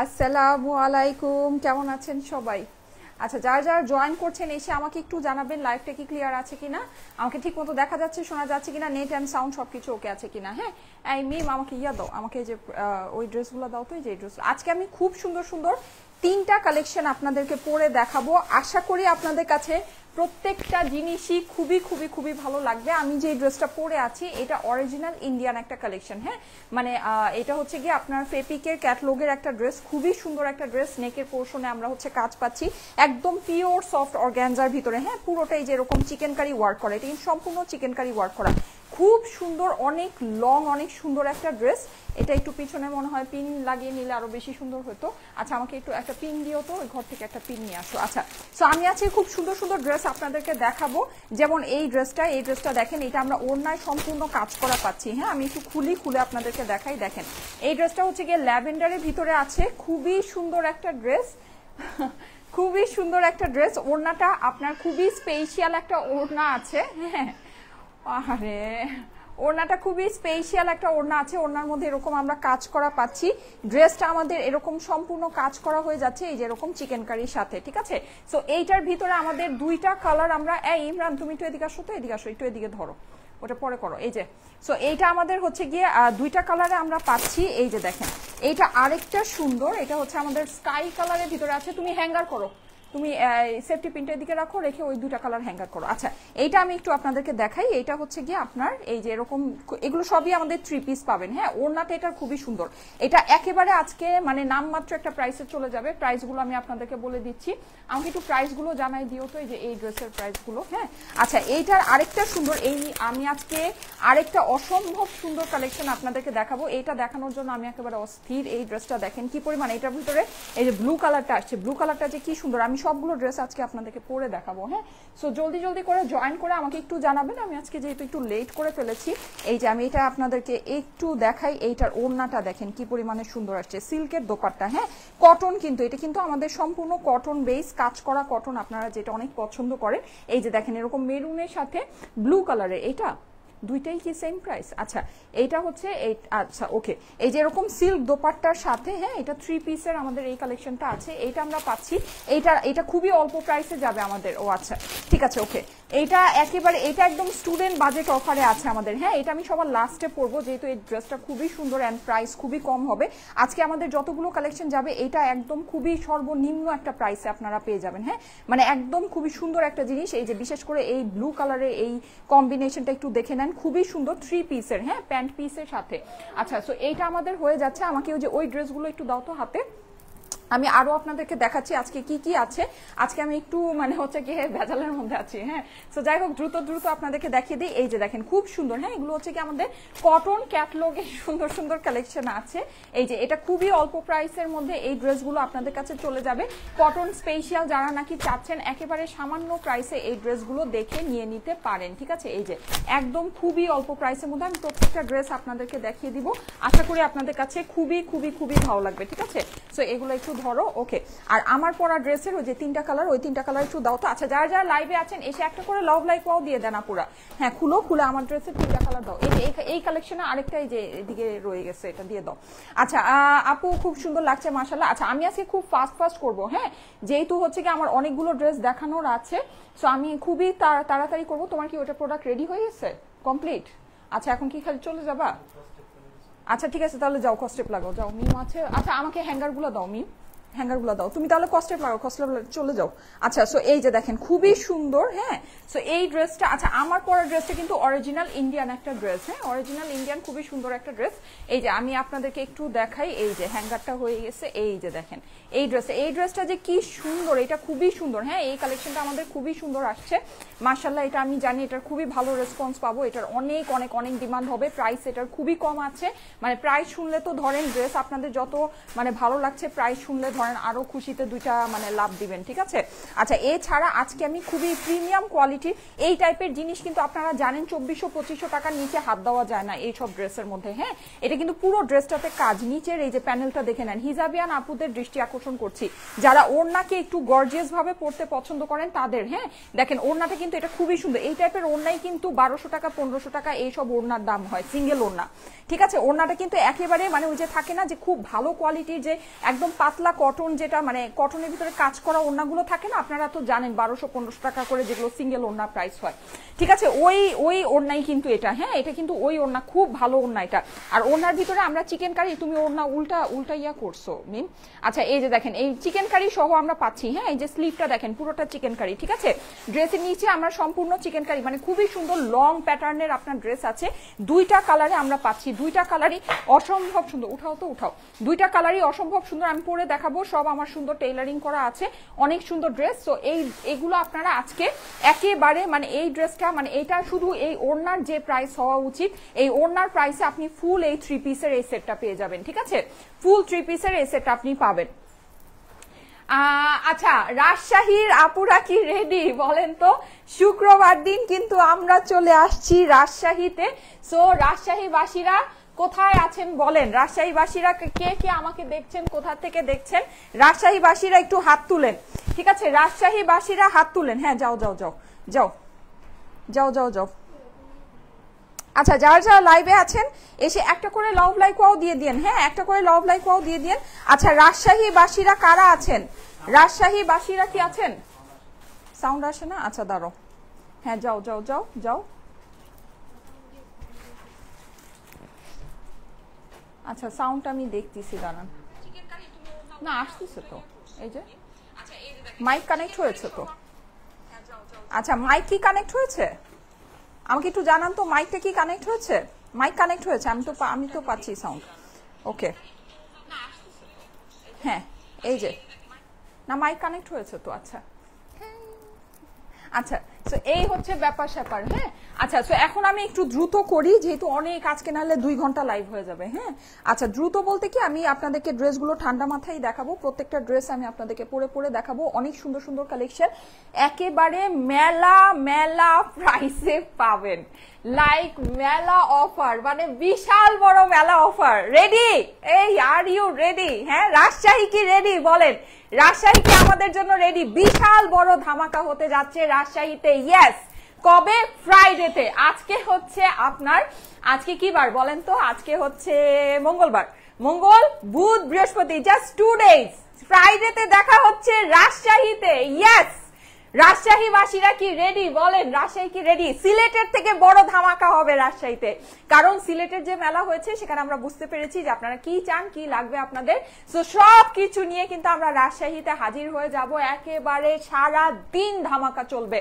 আসসালামু আলাইকুম, কেমন আছেন সবাই? আচ্ছা, যারা যারা জয়েন করছেন এসে আমাকে একটু জানাবেন লাইভটা কি ক্লিয়ার আছে কিনা, আমাকে ঠিক মতো দেখা যাচ্ছে, শোনা যাচ্ছে কিনা, নেট অ্যান্ড সাউন্ড সবকিছু ওকে আছে কিনা। হ্যাঁ, এই মিম আমাকে ইয়া দাও, আমাকে যে ওই ড্রেসগুলো দাও, তো এই যে ড্রেস আজকে আমি খুব সুন্দর সুন্দর তিনটা কালেকশন আপনাদেরকে পরে দেখাবো। আশা করি আপনাদের কাছে প্রত্যেকটা জিনিসই খুবই খুবই খুবই ভালো লাগবে। আমি যে ড্রেসটা পরে আছি এটা অরিজিনাল ইন্ডিয়ান একটা কালেকশন। হ্যাঁ, মানে এটা হচ্ছে গিয়ে আপনার ফেপিকের ক্যাটলগের একটা ড্রেস, খুবই সুন্দর একটা ড্রেস। নেকের পোর্শনে আমরা হচ্ছে কাজ পাচ্ছি একদম পিওর সফট অর্গানজার ভিতরে। হ্যাঁ, পুরোটাই যেরকম চিকেন কারি ওয়ার্ক করা, এটা সম্পূর্ণ চিকেন কারি ওয়ার্ক করা, খুব সুন্দর, অনেক লং, অনেক সুন্দর একটা ড্রেস। এটা একটু পিছনে মনে হয় পিন লাগিয়ে নিলে আরো বেশি সুন্দর হতো। আচ্ছা, আমাকে একটু একটা পিন দিও তো, ওই ঘর থেকে একটা পিন নিয়ে আসো। আচ্ছা, সো আমি আজকে খুব সুন্দর সুন্দর ড্রেস আপনাদেরকে দেখাবো। যেমন এই ড্রেসটা দেখেন, এটা আমরা ওড়নায় সম্পূর্ণ কাজ করা পাচ্ছি। হ্যাঁ, আমি একটু খুলে আপনাদেরকে দেখাই। দেখেন, এই ড্রেসটা হচ্ছে গিয়ে ল্যাভেন্ডারের ভিতরে আছে, খুবই সুন্দর একটা ড্রেস। খুবই সুন্দর একটা ড্রেস। ওড়নাটা আপনার খুবই স্পেশাল একটা ওড়না আছে। হ্যাঁ, আরে ওড়নাটা খুবই স্পেশাল একটা ওড়না আছে, ওড়নার মধ্যে এরকম আমরা কাজ করা পাচ্ছি। ড্রেসটা আমাদের এরকম সম্পূর্ণ কাজ করা হয়ে যাচ্ছে এই যে এরকম চিকেন কারির সাথে। ঠিক আছে, সো এইটার ভিতরে আমাদের দুইটা কালার আমরা, এই ইমরান তুমি একটু এদিকে আসো, তো এদিকে আসো, একটু এদিকে ধরো, ওটা পরে করো। এই যে, সো এইটা আমাদের হচ্ছে গিয়ে দুইটা কালারে আমরা পাচ্ছি। এই যে দেখেন, এইটা আরেকটা সুন্দর, এটা হচ্ছে আমাদের স্কাই কালারের ভিতরে আছে। তুমি হ্যাঙ্গার করো, তুমি সেফটি পিনটার দিকে রাখো, রেখে ওই দুটা কালার হ্যাঙ্গার করো। আচ্ছা, এইটা আমি একটু আপনাদেরকে দেখাই। এইটা হচ্ছে গিয়ে আপনার এই যে এরকম, এগুলো সবই আমাদের 3 পিস পাবেন। হ্যাঁ, ওড়নাটা এটার খুবই সুন্দর। এটা একেবারে আজকে মানে নামমাত্র একটা প্রাইসে চলে যাবে। প্রাইসগুলো আমি আপনাদেরকে বলে দিচ্ছি, আমাকে একটু প্রাইসগুলো জানাই দিও তো, এই যে এই ড্রেসের প্রাইসগুলো। হ্যাঁ, আচ্ছা, এইটার আরেকটা সুন্দর, এই আমি আজকে আরেকটা অসম্ভব সুন্দর কালেকশন আপনাদেরকে দেখাবো। এইটা দেখানোর জন্য আমি একেবারে অস্থির। এই ড্রেসটা দেখেন কি পরিমাণ, এটার ভিতরে এই যে ব্লু কালারটা আসছে, ব্লু কালারটা যে কি সুন্দর। আমি সবগুলো ড্রেস আজকে আপনাদেরকে পরে দেখাবো। হ্যাঁ, সো জলদি জলদি করে জয়েন করে আমাকে একটু জানাবেন। আমি আজকে যেহেতু একটু লেট করে ফেলেছি, এই যে আমি এটা আপনাদেরকে একটু দেখাই। এইটার ওড়নাটা দেখেন কি পরিমাণে সুন্দর আসছে, সিল্কের দোপাট্টা। হ্যাঁ, কটন, কিন্তু এটা কিন্তু আমাদের সম্পূর্ণ কটন বেস, কাজ করা কটন, আপনারা যেটা অনেক পছন্দ করেন। এই যে দেখেন এরকম মেরুনের সাথে ব্লু কালারের, এটা দুইটাই কি সেম প্রাইস? আচ্ছা, এইটা হচ্ছে এই, আচ্ছা ওকে, এই যে এরকম সিল্ক দোপাট্টার সাথে। হ্যাঁ, এটা 3 পিসের আমাদের এই কালেকশনটা আছে, এইটা আমরা পাচ্ছি। এটা খুবই অল্প প্রাইসে যাবে আমাদের। ও আচ্ছা, ঠিক আছে, ওকে। এইটা একেবারে, এটা একদম স্টুডেন্ট বাজেট অফারে আছে আমাদের। হ্যাঁ, এটা আমি সবার লাস্টে পরবো, যেহেতু এই ড্রেসটা খুবই সুন্দর অ্যান্ড প্রাইস খুবই কম হবে। আজকে আমাদের যতগুলো কালেকশন যাবে, এটা একদম খুবই সর্বনিম্ন একটা প্রাইসে আপনারা পেয়ে যাবেন। হ্যাঁ, মানে একদম খুবই সুন্দর একটা জিনিস। এই যে বিশেষ করে এই ব্লু কালারের এই কম্বিনেশনটা একটু দেখে নেন, খুবই সুন্দর, 3 পিসের। হ্যাঁ, প্যান্ট পিসের সাথে। আচ্ছা, সো এইটা আমাদের হয়ে যাচ্ছে। আমাকে ওই যে ওই ড্রেসগুলো একটু দাও তো হাতে, আমি আরো আপনাদেরকে দেখাচ্ছি আজকে কি কি আছে। আজকে আমি একটু মানে হচ্ছে কি ভেজালের মধ্যে আছি। হ্যাঁ, সো যাই হোক, দ্রুত দ্রুত আপনাদেরকে দেখিয়ে দিই। এই যে দেখেন খুব সুন্দর। হ্যাঁ, এগুলো হচ্ছে কি আমাদের কটন ক্যাটলগে সুন্দর সুন্দর কালেকশন আছে। এই যে এটা খুবই অল্প প্রাইসের মধ্যে এই ড্রেসগুলো আপনাদের কাছে চলে যাবে। কটন স্পেশাল যারা নাকি চাচ্ছেন একেবারে সামান্য প্রাইসে এই ড্রেসগুলো দেখে নিয়ে নিতে পারেন। ঠিক আছে, এই যে একদম খুবই অল্প প্রাইসের মধ্যে আমি প্রত্যেকটা ড্রেস আপনাদেরকে দেখিয়ে দিব। আশা করি আপনাদের কাছে খুবই খুবই খুবই ভালো লাগবে। ঠিক আছে, সো এগুলো একটু ধরো। ওকে, আর আমার পরা ড্রেসের ওই যে 3টা কালার, ওই 3টা কালার একটু দাও তো। আচ্ছা, যারা যারা লাইভে আছেন এসে একটা করে লাভ লাইক ওয়াও দিয়ে দেন আপুরা। হ্যাঁ, খুলে আমার ড্রেসের 3টা কালার দাও। এই কালেকশনে আরেকটা এই যে এদিকে রয়ে গেছে, এটা দিয়ে দাও। আচ্ছা, আপু খুব সুন্দর লাগছে মাশাআল্লাহ। আচ্ছা, আমি আজকে খুব ফাস্ট করব। হ্যাঁ, যেহেতু হচ্ছে কি আমার অনেকগুলো ড্রেস দেখানোর আছে, সো আমি খুবই তাড়াতাড়ি করব। তোমার কি ওটা প্রোডাক্ট রেডি হয়ে গেছে, কমপ্লিট? আচ্ছা, এখন কি খালি চলে যাবা? আচ্ছা, ঠিক আছে, তাহলে যাও, কস্টেপ লাগাও, যাও। মিম আছে? আচ্ছা, আমাকে হ্যাঙ্গারগুলো দাও মিম, হ্যাঙ্গারগুলো দাও তুমি, তাহলে কস্টেপ লাগাও, কস্টেপ চলে যাও। আচ্ছা, সো এই যে দেখেন খুবই সুন্দর। হ্যাঁ, সো এই ড্রেসটা, আচ্ছা আমার পরা ড্রেসটা কিন্তু অরিজিনাল ইন্ডিয়ান একটা ড্রেস। হ্যাঁ, অরিজিনাল ইন্ডিয়ান, খুবই সুন্দর একটা ড্রেস। এই যে আমি আপনাদেরকে একটু দেখাই, এই যে হ্যাঙ্গারটা হয়ে গেছে। এই যে দেখেন এই ড্রেসটা যে কি সুন্দর, এটা খুবই সুন্দর। হ্যাঁ, এই কালেকশনটা আমাদের খুবই সুন্দর আসছে মাশাআল্লাহ। এটা আমি জানি এটার খুবই ভালো রেসপন্স পাবো, এটার অনেক অনেক অনেক ডিমান্ড হবে। প্রাইস এটার খুবই কম আছে, মানে প্রাইস শুনলে তো ধরেন ড্রেস আপনাদের যত মানে ভালো লাগছে, প্রাইস শুনলে ধরেন করেন আরো খুশিতে দুইটা মানে লাভ দিবেন, ঠিক আছে। আচ্ছা এছাড়া আজকে আমি খুবই প্রিমিয়াম কোয়ালিটির এই টাইপের জিনিস কিন্তু আপনারা জানেন 2400-2500 টাকার নিচে হাত দেওয়া যায় না এই সব ড্রেসের মধ্যে। হ্যাঁ এটা কিন্তু পুরো ড্রেসটাতে কাজ, নিচের এই যে প্যানেলটা দেখে নেন। হিজাবিয়ান আপুদের দৃষ্টি আকর্ষণ করছি, যারা ওড়নাকে একটু গর্জিয়াস ভাবে পরতে পছন্দ করেন তাদের। হ্যাঁ দেখেন ওড়নাটা কিন্তু এটা খুবই সুন্দর, এই টাইপের ওড়নাই কিন্তু 1200 টাকা 1500 টাকা এইসব ওড়নার দাম হয়, সিঙ্গেল ওড়না, ঠিক আছে। ওড়নাটা কিন্তু একেবারে মানে ওই যে থাকে না যে খুব ভালো কোয়ালিটির যে একদম পাতলা কটন, যেটা মানে কটনের ভিতরে কাজ করা ওড়নাগুলো থাকে না, আপনারা তো জানেন 1200-1500 টাকা করে যেগুলো সিঙ্গেল ওড়না প্রাইস হয়, ঠিক আছে। ওই ওড়নাই কিন্তু এটা। হ্যাঁ এটা কিন্তু ওই ওড়না, খুব ভালো ওড়না এটা। আর ওড়নার ভিতরে আমরা চিকেন কারি, তুমি ওড়না উল্টা ইয়া করছো মিম। আচ্ছা এই যে দেখেন এই চিকেন কারি সহ আমরা পাচ্ছি। হ্যাঁ এই যে স্লিভটা দেখেন পুরোটা চিকেন কারি, ঠিক আছে। ড্রেসের নিচে আমরা সম্পূর্ণ চিকেন কারি, মানে খুবই সুন্দর লং প্যাটার্নের আপনার ড্রেস আছে। দুইটা কালারে আমরা পাচ্ছি, দুইটা কালারই অসম্ভব সুন্দর। উঠাও তো উঠাও, দুইটা কালারই অসম্ভব সুন্দর। আমি পরে দেখাবো, সব আমার সুন্দর টেইলারিং করা আছে, অনেক সুন্দর ড্রেস। তো এইগুলো আপনারা আজকে একেবারে মানে এই ড্রেসটা মানে এটা শুধু এই ওড়নার যে প্রাইস হওয়া উচিত, এই ওড়নার প্রাইসে আপনি ফুল এই 3 পিসের এই সেটটা পেয়ে যাবেন, ঠিক আছে। ফুল 3 পিসের এই সেটটা আপনি পাবেন। আচ্ছা রাজশাহীর আপুরা কি রেডি বলেন তো? শুক্রবার দিন কিন্তু আমরা চলে আসছি রাজশাহীতে। সো রাজশাহীবাসীরা কোথায় আছেন বলেন? রাজশাহীবাসীরা কে কে আমাকে দেখছেন, কোথা থেকে দেখছেন? রাজশাহীবাসীরা একটু হাত তুলেন, ঠিক আছে। রাজশাহীবাসীরা হাত তুলেন। হ্যাঁ যাও যাও যাও যাও যাও যাও যাও। আচ্ছা যারা যারা লাইভে আছেন এসে একটা করে লাভ লাইক ওয়াও দিয়ে দিন। হ্যাঁ একটা করে লাভ লাইক ওয়াও দিয়ে দিন। আচ্ছা রাজশাহীবাসীরা কারা আছেন? রাজশাহীবাসীরা কি আছেন? সাউন্ড আসে না? আচ্ছা দাঁড়ো, হ্যাঁ যাও যাও যাও যাও। আচ্ছা সাউন্ডটা আমি দেখতেছি, দাঁড়ান। না আসতেছে তো, এই যে মাইক কানেক্ট হয়েছে তো। আচ্ছা মাইক কি কানেক্ট হয়েছে? আমাকে একটু জানান তো মাইকটা কি কানেক্ট হয়েছে? মাইক কানেক্ট হয়েছে, আমি তো পাচ্ছি সাউন্ড। ওকে হ্যাঁ এই যে না মাইক কানেক্ট হয়েছে তো। আচ্ছা আচ্ছা তো এই হচ্ছে ব্যাপার স্যাপার। হ্যাঁ আচ্ছা তো এখন আমি একটু দ্রুত করি, যেহেতু অনেক আজকে নাহলে 2 ঘন্টা লাইভ হয়ে যাবে। হ্যাঁ আচ্ছা দ্রুত বলতে কি আমি আপনাদেরকে ড্রেসগুলো ঠান্ডা মাথায় দেখাবো, প্রত্যেকটা ড্রেস আমি আপনাদেরকে পরে দেখাবো। অনেক সুন্দর সুন্দর কালেকশন একেবারে মেলা মেলা প্রাইসে পাবেন, লাইক মেলা অফার, মানে বিশাল বড় মেলা অফার। রেডি? এই আর ইউ রেডি? হ্যাঁ রাজশাহী কি রেডি বলেন? রাজশাহী কি আমাদের জন্য রেডি? বিশাল বড় ধামাকা হতে যাচ্ছে রাজশাহীতে। ইয়েস কবে? ফ্রাইডেতে। আজকে হচ্ছে আপনার, আজকে কি বার বলেন তো? আজকে হচ্ছে মঙ্গলবার, মঙ্গল বুধ বৃহস্পতি, জাস্ট 2 ডেজ। ফ্রাইডেতে দেখা হচ্ছে রাজশাহীতে। ইয়েস রাজশাহীবাসীরা কি রেডি বলেন? রাজশাহী কি রেডি? সিলেটের থেকে বড় ধামাকা হবে রাজশাহীতে, কারণ সিলেটের যে মেলা হয়েছে সেখানে আমরা বুঝতে পেরেছি যে আপনারা কি চান, কি লাগবে আপনাদের। সো সব কিছু নিয়ে কিন্তু আমরা রাজশাহীতে হাজির হয়ে যাব। একেবারে সারা দিন ধামাকা চলবে,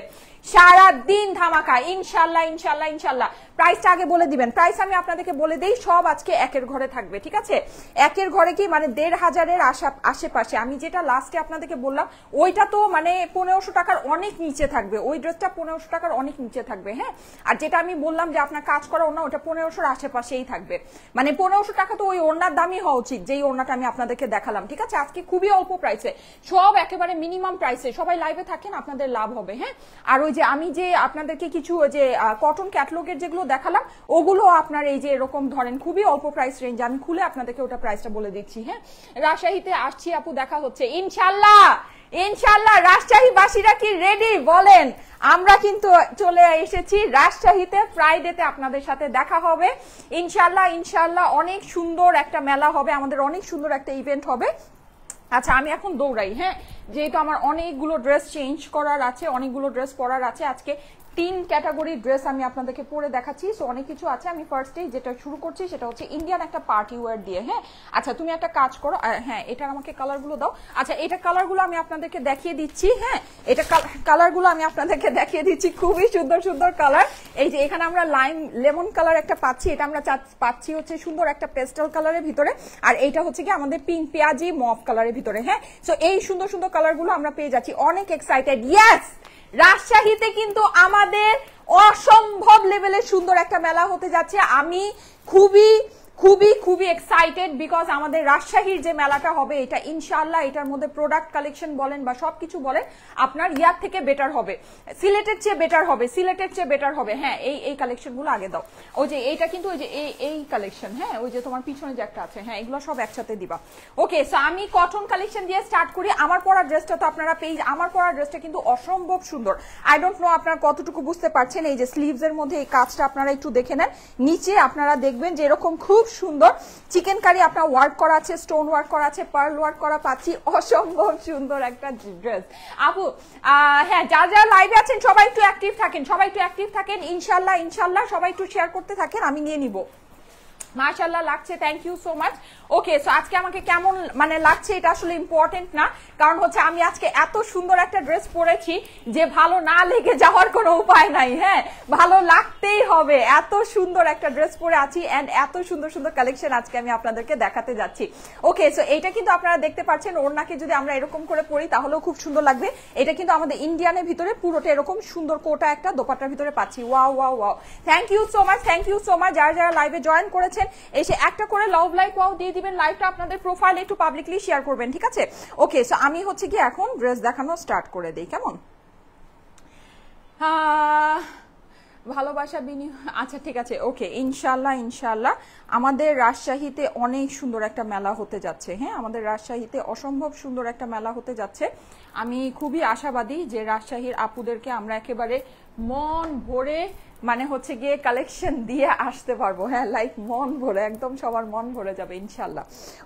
সারা দিন ধামাকা ইনশাল্লাহ ইনশাল্লাহ ইনশাল্লাহ। প্রাইসটা আগে বলে দিবেন। প্রাইস আমি আপনাদেরকে বলে দেই, সব আজকে একের ঘরে থাকবে, ঠিক আছে। একের ঘরে কি মানে 1500-এর আশেপাশে। আমি যেটা লাস্টে আপনাদেরকে বললাম ওইটা তো মানে 1500 টাকার অনেক নিচে থাকবে, ওই ড্রেসটা 1500 টাকার অনেক নিচে থাকবে। হ্যাঁ আর যেটা আমি বললাম যে আপনার কাজ করা ওড়না, ওটা 1500-এর আশেপাশেই থাকবে। মানে 1500 টাকা তো ওই ওড়নার দামই হওয়া উচিত যেই ওড়নাটা আমি আপনাদেরকে দেখালাম, ঠিক আছে। আজকে খুবই অল্প প্রাইসে, সব একেবারে মিনিমাম প্রাইসে। সবাই লাইভে থাকেন, আপনাদের লাভ হবে। হ্যাঁ আর ওই যে আমি যে আপনাদেরকে কিছু যে কটন ক্যাটালগের যেগুলো দেখালাম ওগুলো আপনার এই যে এরকম ধরেন খুবই অল্প প্রাইস রেঞ্জ, আমি খুলে আপনাদেরকে ওটা প্রাইসটা বলে দিচ্ছি। হ্যাঁ রাজশাহীতে আসছি আপু, দেখা হচ্ছে ইনশাল্লাহ ইনশাল্লাহ। রাজশাহীবাসীরা কি রেডি বলেন? আমরা কিন্তু চলে এসেছি রাজশাহীতে, ফ্রাইডেতে আপনাদের সাথে দেখা হবে ইনশাল্লাহ ইনশাল্লাহ। অনেক সুন্দর একটা মেলা হবে আমাদের, অনেক সুন্দর একটা ইভেন্ট হবে। আচ্ছা আমি এখন দৌড়াই, হ্যাঁ যেহেতু আমার অনেকগুলো ড্রেস চেঞ্জ করার আছে, অনেকগুলো ড্রেস পরার আছে। আজকে 3 ক্যাটাগরির ড্রেস আমি আপনাদেরকে পরে দেখাচ্ছি। সো অনেক কিছু আছে। আমি ফার্স্টে যেটা শুরু করছি সেটা হচ্ছে ইন্ডিয়ান একটা পার্টি ওয়্যার দিয়ে। হ্যাঁ আচ্ছা তুমি একটা কাজ করো, হ্যাঁ এটার আমাকে কালারগুলো দাও। আচ্ছা এটা কালারগুলো আমি আপনাদেরকে দেখিয়ে দিচ্ছি। হ্যাঁ এটা কালারগুলো আমি আপনাদেরকে দেখিয়ে দিচ্ছি, খুবই সুন্দর সুন্দর কালার। এই যে এখানে আমরা লেমন কালার একটা পাচ্ছি, এটা আমরা পাচ্ছি হচ্ছে সুন্দর একটা পেস্টাল কালারের ভিতরে, আর এইটা হচ্ছে কি আমাদের পিঙ্ক পেঁয়াজি মফ কালারের ভিতরে। হ্যাঁ সো এই সুন্দর সুন্দর কালারগুলো আমরা পেয়ে যাচ্ছি, অনেক এক্সাইটেড। ইয়েস রাজশাহীতে কিন্তু আমাদের অসম্ভব লেভেলের সুন্দর একটা মেলা হতে যাচ্ছে। আমি খুবই খুবই খুবই এক্সাইটেড বিকজ আমাদের রাজশাহীর যে মেলাটা হবে এটা ইনশাআল্লাহ এটার মধ্যে প্রোডাক্ট কালেকশন বলেন বা সবকিছু বলেন আপনার ইয়ার থেকে বেটার হবে, সিলেটের চেয়ে বেটার হবে, সিলেটের চেয়ে বেটার হবে। হ্যাঁ এই কালেকশনগুলো আগে দাও। ওই যে এইটা কিন্তু ওই যে এই কালেকশন, হ্যাঁ ওই যে তোমার পিছনে যে একটা আছে, হ্যাঁ এগুলো সব একসাথে দিবা। ওকে, সো আমি কটন কালেকশন দিয়ে স্টার্ট করি। আমার পরা ড্রেসটা তো আপনারা পেয়ে, আমার পরা ড্রেসটা কিন্তু অসম্ভব সুন্দর। আই ডোন্ট নো আপনারা কতটুকু বুঝতে পারছেন। এই যে স্লিভস এর মধ্যে এই কাজটা আপনারা একটু দেখে নেন, নিচে আপনারা দেখবেন যে এরকম খুব সুন্দর চিকেন কারি আপনার ওয়ার্ক করা আছে, স্টোন ওয়ার্ক করা আছে, পার্ল ওয়ার্ক করা পাচ্ছি, অসম্ভব সুন্দর একটা ড্রেস। আপু হ্যাঁ যারা যারা লাইভে আছেন সবাই একটু অ্যাক্টিভ থাকেন, সবাই একটু অ্যাক্টিভ থাকেন, ইনশাল্লাহ ইনশাল্লাহ সবাই একটু শেয়ার করতে থাকেন, আমি নিয়ে নিব। মাশাআল্লাহ লাগছে, thank you so much. Okay, so আজকে আমাকে কেমন মানে লাগছে এটা আসলে ইম্পর্টেন্ট না, কারণ হচ্ছে আমি আজকে এত সুন্দর একটা ড্রেস পরেছি যে ভালো না লেগে যাওয়ার কোনো উপায় নাই। হ্যাঁ ভালো লাগতেই হবে, এত সুন্দর একটা ড্রেস পরে আছি এন্ড এত সুন্দর সুন্দর কালেকশন আজকে আমি আপনাদেরকে দেখাতে যাচ্ছি। ওকে, সো এইটা কিন্তু আপনারা দেখতে পাচ্ছেন, ওড়নাকে যদি আমরা এরকম করে পরি তাহলেও খুব সুন্দর লাগবে। এটা কিন্তু আমাদের ইন্ডিয়ানের ভিতরে পুরোটা এরকম সুন্দর কোটা একটা দোপাট্টার ভিতরে পাচ্ছি। Wow wow wow, thank you so much, thank you so much. যারা যারা লাইভে জয়েন করেছেন এসে একটা করে লাভ লাইক ওয়াও দিয়ে দিবেন, লাইভটা আপনাদের প্রোফাইলে একটু পাবলিকলি শেয়ার করবেন, ঠিক আছে? ওকে, সো আমি হচ্ছে কি এখন ড্রেস দেখানো স্টার্ট করে দেই, কেমন? ভালোবাসা বিনি, আচ্ছা ঠিক আছে। ওকে, ইনশাল্লাহ ইনশাল্লাহ আমাদের রাজশাহীতে অনেক সুন্দর একটা মেলা হতে যাচ্ছে। হ্যাঁ আমাদের রাজশাহীতে অসম্ভব সুন্দর একটা মেলা হতে যাচ্ছে। আমি খুবই আশাবাদী যে রাজশাহীর আপুদেরকে আমরা একেবারে মন ভরে মানে হচ্ছে গিয়ে কালেকশন দিয়ে আসতে পারবো। হ্যাঁ লাইক মন ভরে, একদম সবার মন ভরে যাবে ইনশাল্লাহ।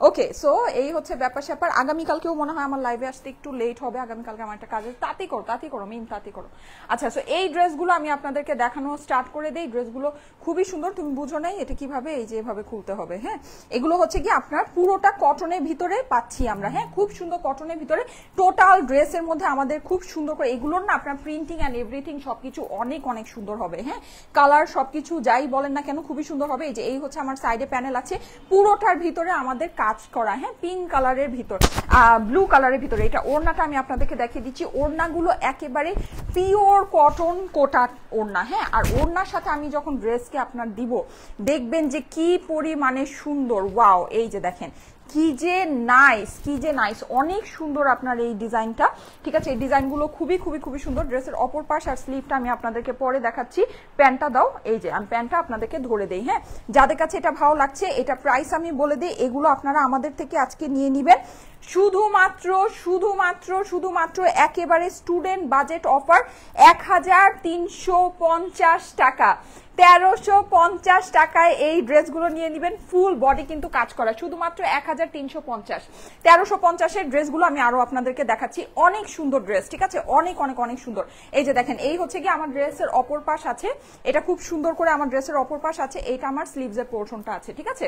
ওকে, সো এই হচ্ছে ব্যাপার স্যাপার। আগামীকালকেও মনে হয় আমার লাইভে আসতে একটু লেট হবে, আগামীকালকে আমার একটা কাজে, তাড়াতাড়ি করো মিম, তাড়াতাড়ি করো। আচ্ছা, সো এই ড্রেসগুলো আমি আপনাদেরকে দেখানো স্টার্ট করে দেই। ড্রেসগুলো খুবই সুন্দর, তুমি বুঝো নাই এটা কিভাবে, এই যে এভাবে খুলতে হবে। হ্যাঁ এগুলো হচ্ছে কি আপনার পুরোটা কটনের ভিতরে পাচ্ছি আমরা। হ্যাঁ খুব সুন্দর কটনের ভিতরে টোটাল ড্রেসের মধ্যে আমাদের খুব সুন্দর করে এগুলোর না আপনার প্রিন্টিং অ্যান্ড এভরিথিং সবকিছু অনেক অনেক সুন্দর হবে। হ্যাঁ কালার সবকিছু যাই বলেন না কেন খুবই সুন্দর হবে। এই যে এই হচ্ছে আমার সাইডে প্যানেল আছে, পুরোটার ভিতরে আমাদের কাজ করা। হ্যাঁ পিঙ্ক কালারের ভিতর, ব্লু কালারের ভিতরে। এটা ওড়নাটা আমি আপনাদেরকে দেখিয়ে দিচ্ছি, ওড়নাগুলো একেবারে পিওর কটন কোটা ওড়না। হ্যাঁ আর ওড়নার সাথে আমি যখন ড্রেসকে আপনার দিব দেখবেন যে কি পরিমাণে সুন্দর। ওয়াও, এই যে দেখেন কি যে নাইস, কি যে নাইস, অনেক সুন্দর আপনার এই ডিজাইনটা। ঠিক আছে, এই ডিজাইনগুলো খুবই খুবই খুবই সুন্দর। ড্রেসের অপর পাশ আর স্লিভটা আমি আপনাদেরকে পরে দেখাচ্ছি। প্যান্টটা দাও, এই যে আমি প্যান্টটা আপনাদেরকে ধরে দেই। হ্যাঁ যাদের কাছে এটা ভালো লাগছে, এটা প্রাইস আমি বলে দিই, এগুলো আপনারা আমাদের থেকে আজকে নিয়ে নেবেন শুধুমাত্র শুধুমাত্র শুধুমাত্র একেবারে স্টুডেন্ট বাজেট অফার 1350 টাকা। 1350 টাকায় এই ড্রেসগুলো নিয়ে নেবেন, ফুল বডি কিন্তু কাজ করা, শুধুমাত্র 1350। 1350-এর ড্রেসগুলো আমি আরো আপনাদেরকে দেখাচ্ছি, অনেক সুন্দর ড্রেস। ঠিক আছে, অনেক অনেক অনেক সুন্দর। এই যে দেখেন এই হচ্ছে কি আমার ড্রেসের অপর পাশ আছে, এটা খুব সুন্দর করে আমার ড্রেসের অপর পাশ আছে, এইটা আমার স্লিভসের পোর্শনটা আছে। ঠিক আছে,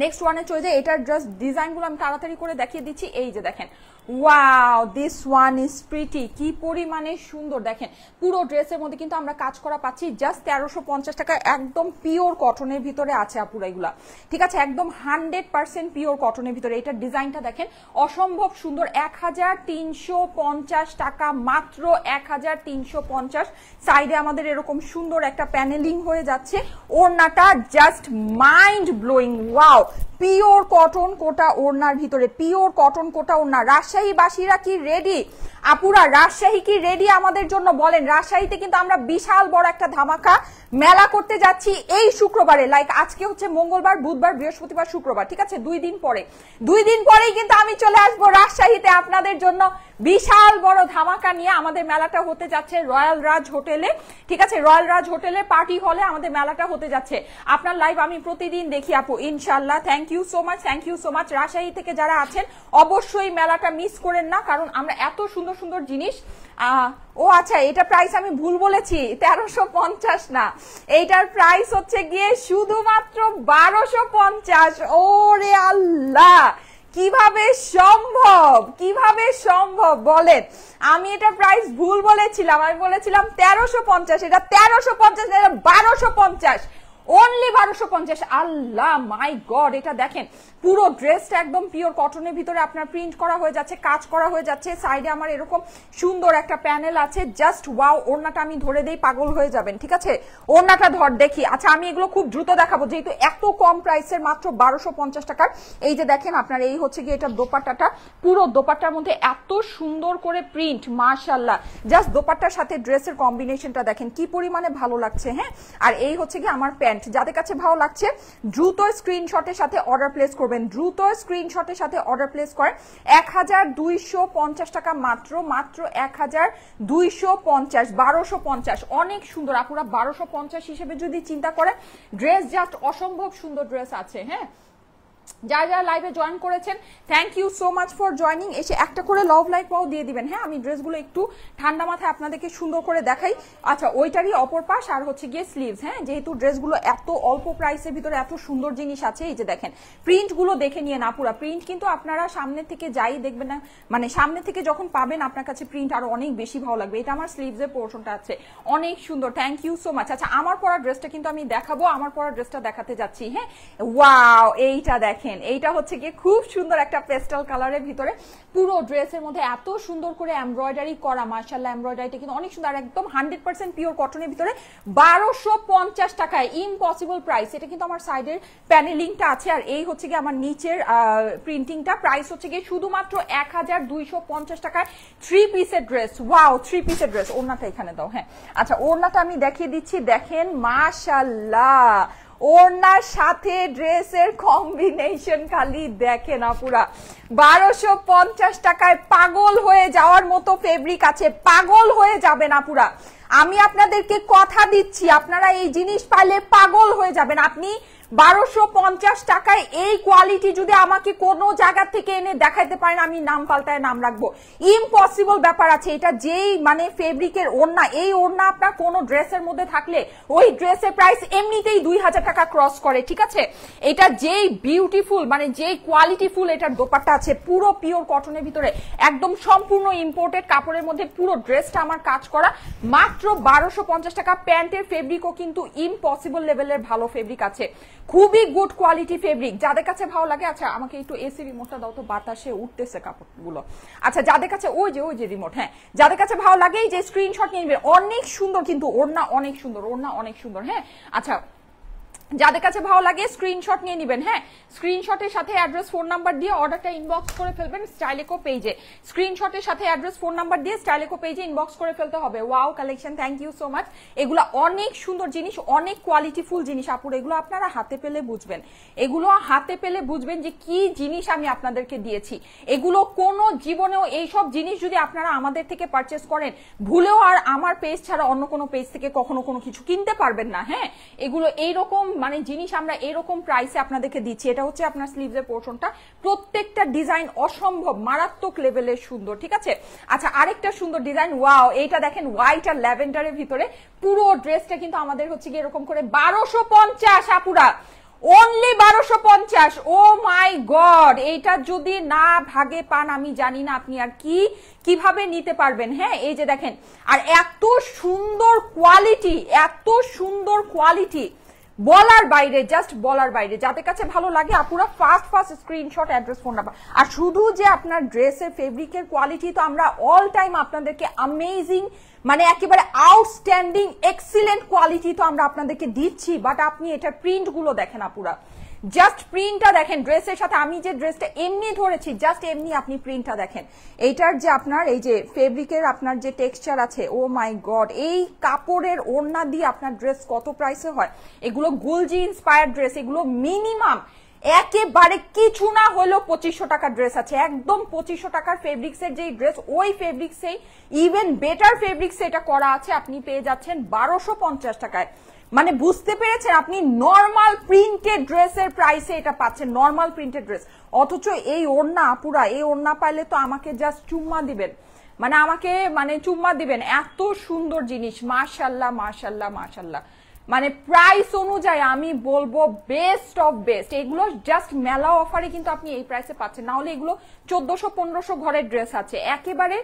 নেক্সট ওয়ানে চলে যায়। এটার ড্রেস ডিজাইনগুলো আমি তাড়াতাড়ি করে দেখিয়ে দিচ্ছি। এই যে দেখেন, wow this one is pretty, কি পরিমাণে সুন্দর। দেখেন পুরো ড্রেসের মধ্যে কিন্তু আমরা কাজ করা পাচ্ছি জাস্ট 1350 টাকা, একদম পিওর কটনের ভিতরে আছে আপুরা এগুলা। ঠিক আছে, একদম 100% পিওর কটনের ভিতরে। এটার ডিজাইনটা দেখেন অসম্ভব সুন্দর। 1350 টাকা, মাত্র 1350। সাইডে আমাদের এরকম সুন্দর একটা প্যানেলিং হয়ে যাচ্ছে, ওড়নাটা just mind blowing. Wow, pure cotton Kota ওড়নার ভিতরে, পিওর কটন কোটা ওড়না। রাজশাহীবাসীরা কি রেডি? আপুরা রাজশাহী কি রেডি আমাদের জন্য বলেন? রাজশাহীতে কিন্তু আমরা বিশাল বড় একটা ধামাকা মেলা করতে যাচ্ছি এই শুক্রবারে। লাইক আজকে হচ্ছে মঙ্গলবার, বুধবার, বৃহস্পতিবার, শুক্রবার। ঠিক আছে, 2 দিন পরে, 2 দিন পরেই কিন্তু আমি চলে আসবো রাজশাহীতে আপনাদের জন্য বিশাল বড় ধামাকা নিয়ে। আমাদের মেলাটা হতে যাচ্ছে রয়্যাল রাজ হোটেলে। ঠিক আছে, রয়্যাল রাজ হোটেলে পার্টি হলে আমাদের মেলাটা হতে যাচ্ছে। আপনার লাইভ আমি প্রতিদিন দেখি আপু, ইনশাল্লাহ। Thank you so much, thank you so much. Rajshahi থেকে যারা আছেন অবশ্যই মেলাটা মিস করেন না, কারণ আমরা এত সুন্দর সুন্দর জিনিস। ও আচ্ছা, এটা প্রাইস আমি ভুল বলেছি, 1350 না, এইটার প্রাইস হচ্ছে গিয়ে শুধুমাত্র 1250। ওরে আল্লাহ, কিভাবে সম্ভব, কিভাবে সম্ভব বলেন? আমি এটা প্রাইস ভুল বলেছিলাম, আমি বলেছিলাম 1350, এটা 1350, এটা 1250। অনলি 1250। আল্লাহ মাই গড, এটা দেখেন পুরো ড্রেসটা একদম পিওর কটনের ভিতরে আপনার প্রিন্ট করা হয়ে যাচ্ছে, কাজ করা হয়ে যাচ্ছে। সাইডে আমার এরকম সুন্দর একটা প্যানেল আছে, জাস্ট ওয়াও। ওড়নাটা আমি ধরে দেই, পাগল হয়ে যাবেন, ঠিক আছে? ওড়নাটা ধর দেখি। আচ্ছা আমি এগুলো খুব দ্রুত দেখাবো যেহেতু এত কম প্রাইসের, মাত্র 1250 টাকার। এই যে দেখেন আপনার এই হচ্ছে গিয়ে এটা দোপাট্টাটা, পুরো দোপাট্টার মধ্যে এত সুন্দর করে প্রিন্ট, মাশাআল্লাহ। জাস্ট দোপাট্টার সাথে ড্রেসের কম্বিনেশনটা দেখেন কি পরিমাণে ভালো লাগছে। হ্যাঁ, আর এই হচ্ছে গিয়ে আমার প্যান্ট। যাদের কাছে ভালো লাগছে দ্রুত স্ক্রিনশটের সাথে অর্ডার প্লেস করবেন, দ্রুত স্ক্রিনশটের সাথে অর্ডার প্লেস করেন। 1250 টাকা মাত্র, মাত্র 1250, 1250। অনেক সুন্দর আপুরা, 1250 হিসেবে যদি চিন্তা করেন ড্রেস জাস্ট অসম্ভব সুন্দর ড্রেস আছে। হ্যাঁ, যারা যারা লাইভে জয়েন করেছেন thank you so much for joining. এসে একটা করে লাভ লাইক পাও দিয়ে দিবেন। হ্যাঁ, আমি ড্রেসগুলো একটু ঠান্ডা মাথায় আপনাদেরকে সুন্দর করে দেখাই। আচ্ছা ওইটারই অপর পাশ আর হচ্ছে গিয়ে স্লিভস। হ্যাঁ, যেহেতু ড্রেসগুলো এত অল্প প্রাইসের ভিতরে এত সুন্দর জিনিস আছে, এই যে দেখেন প্রিন্টগুলো দেখে নিয়ে না, পুরা প্রিন্ট কিন্তু আপনারা সামনে থেকে যাই দেখবেন না, মানে সামনে থেকে যখন পাবেন আপনার কাছে প্রিন্ট আরো অনেক বেশি ভালো লাগবে। এটা আমার স্লিভসের পোর্শনটা আছে, অনেক সুন্দর, থ্যাংক ইউ সো মাচ। আচ্ছা আমার পরা ড্রেসটা কিন্তু আমি দেখাবো, আমার পরা ড্রেসটা দেখাতে যাচ্ছি। হ্যাঁ, ওয়াও, এইটা দেখেন, এইটা হচ্ছে গিয়ে খুব সুন্দর একটা পেস্টাল কালারের ভিতরে, পুরো ড্রেসের মধ্যে এত সুন্দর করে এমব্রয়ডারি করা, মাশাআল্লাহ। এমব্রয়ডারিটা কিন্তু অনেক সুন্দর, একদম 100% পিওর কটনের ভিতরে 1250 টাকায়, ইম্পসিবল প্রাইস। এটা কিন্তু আমার সাইডের প্যানেলিংটা আছে, আর এই হচ্ছে গিয়ে আমার নিচের প্রিন্টিংটা। প্রাইস হচ্ছে গিয়ে শুধুমাত্র 1250 টাকায় 3 পিসের ড্রেস। ওয়াও, 3 পিসের ড্রেস। ওড়নাটা এখানে দাও। হ্যাঁ, আচ্ছা ওড়নাটা আমি দেখিয়ে দিচ্ছি, দেখেন মাশাআল্লাহ, ওড়নার সাথে ড্রেসের কম্বিনেশন খালি দেখেন আপুরা। 1250 টাকায় পাগল হয়ে যাওয়ার মতো ফেব্রিক আছে, পাগল হয়ে যাবেন আপুরা। আমি আপনাদেরকে কথা দিচ্ছি, আপনারা এই জিনিস পাইলে পাগল হয়ে যাবেন। আপনি 1250 টাকায় এই কোয়ালিটি যদি আমাকে কোনো জায়গা থেকে এনে দেখাইতে পারেন, আমি নাম পাল্টায় নাম রাখবো। ইম্পসিবল ব্যাপার আছে। এটা যেই মানে ফেব্রিকের ওড়না, এই ওড়না আপনার কোনো ড্রেসের মধ্যে থাকলে ওই ড্রেসের প্রাইস এমনিতেই 2000 টাকা ক্রস করে, ঠিক আছে? এটা যেই বিউটিফুল, মানে যেই কোয়ালিটিফুল এটার দোপাট্টা আছে, পুরো পিওর কটনের ভিতরে, একদম সম্পূর্ণ ইম্পোর্টেড কাপড়ের মধ্যে পুরো ড্রেসটা আমার কাজ করা, মাত্র 1250 টাকা। প্যান্টের ফেব্রিকও কিন্তু ইম্পসিবল লেভেলের ভালো ফেব্রিক আছে, খুবই গুড কোয়ালিটি ফেব্রিক। যাদের কাছে ভালো লাগে, আচ্ছা আমাকে একটু এসি রিমোটটা দাও তো, বাতাসে উঠতেছে কাপড়গুলো। আচ্ছা যাদের কাছে ওই যে রিমোট, হ্যাঁ, যাদের কাছে ভালো লাগে এই যে স্ক্রিনশট নিয়ে নেবেন। অনেক সুন্দর কিন্তু ওড়না, অনেক সুন্দর ওড়না, অনেক সুন্দর। হ্যাঁ, আচ্ছা যাদের কাছে ভালো লাগে স্ক্রিনশট নিয়ে নেবেন। হ্যাঁ, স্ক্রিনশটের সাথে অ্যাড্রেস ফোন নাম্বার দিয়ে অর্ডারটা ইনবক্স করে ফেলবেন স্টাইলেকো পেজে। স্ক্রিনশটের সাথে অ্যাড্রেস ফোন নাম্বার দিয়ে স্টাইলেকো পেজে ইনবক্স করে ফেলতে হবে। Wow collection, thank you so much. এগুলো অনেক সুন্দর জিনিস, অনেক কোয়ালিটিফুল জিনিস আপুর। এগুলো আপনারা হাতে পেলে বুঝবেন, এগুলো হাতে পেলে বুঝবেন যে কি জিনিস আমি আপনাদেরকে দিয়েছি। এগুলো কোনো জীবনেও, এইসব জিনিস যদি আপনারা আমাদের থেকে পারচেস করেন, ভুলেও আর আমার পেজ ছাড়া অন্য কোনো পেজ থেকে কখনো কোনো কিছু কিনতে পারবেন না। হ্যাঁ, এগুলো এইরকম মানে জিনিস আমরা এরকম প্রাইসে আপনাদেরকে দিচ্ছি। এটা হচ্ছে আপনার স্লিভসের পোর্শনটা, প্রত্যেকটা ডিজাইন অসম্ভব মারাত্মক লেভেলের সুন্দর, ঠিক আছে? আচ্ছা আরেকটা সুন্দর ডিজাইন, ওয়াও, এইটা দেখেন হোয়াইট আর ল্যাভেন্ডারের ভিতরে পুরো ড্রেসটা কিন্তু আমাদের হচ্ছে গিয়ে এরকম করে 1250 আপুরা, অনলি 1250। ও মাই গড, এইটা যদি না ভাগে পান আমি জানি না আপনি আর কিভাবে নিতে পারবেন। হ্যাঁ, এই যে দেখেন, আর এত সুন্দর কোয়ালিটি, এত সুন্দর কোয়ালিটি, বলার বাইরে, জাস্ট বলার বাইরে। যাদের কাছে ভালো লাগে আপুরা first screenshot, address, phone number. আর শুধু যে আপনার ড্রেসের ফেব্রিকের কোয়ালিটি তো আমরা অল টাইম আপনাদেরকে অ্যামেজিং, মানে একেবারে আউটস্ট্যান্ডিং এক্সিলেন্ট কোয়ালিটি তো আমরা আপনাদেরকে দিচ্ছি, বাট আপনি এটার প্রিন্ট গুলো দেখেন আপুরা, জাস্ট প্রিন্টটা দেখেন। ড্রেসের সাথে আমি যে ড্রেসটা এমনি ধরেছি, জাস্ট এমনি আপনি প্রিন্টটা দেখেন। এইটার যে আপনার এই যে ফেব্রিকের আপনার যে টেক্সচার আছে, ও মাই গড, এই কাপড়ের ওড়না দিয়ে আপনার ড্রেস কত প্রাইসে হয়। এগুলো গুলজি ইন্সপায়ার্ড ড্রেস, এগুলো মিনিমাম একেবারে কিছু না হলেও 2500 টাকার ড্রেস আছে, একদম 2500 টাকার ফেব্রিক্সের যে ড্রেস, ওই ফেব্রিক্সেই ইভেন বেটার ফেব্রিক্সে এটা করা আছে, আপনি পেয়ে যাচ্ছেন 1250 টাকায়। মানে বুঝতে পেরেছেন, আপনি নর্মাল প্রিন্টেড ড্রেসের প্রাইসে এটা পাচ্ছেন, নর্মাল প্রিন্টেড ড্রেস। অথচ এই ওড়না পুরা, এই ওড়না পাইলে তো আমাকে জাস্ট চুম্মা দিবেন, মানে আমাকে মানে চুম্মা দিবেন, এত সুন্দর জিনিস। মাশাআল্লাহ মাশাআল্লাহ মাশাআল্লাহ, মানে প্রাইস অনুযায়ী আমি বলবো বেস্ট অফ বেস্ট। এগুলো জাস্ট মেলা অফারে কিন্তু আপনি এই প্রাইসে পাচ্ছেন, না হলে এগুলো 1400-1500 ঘরের ড্রেস আছে, একেবারে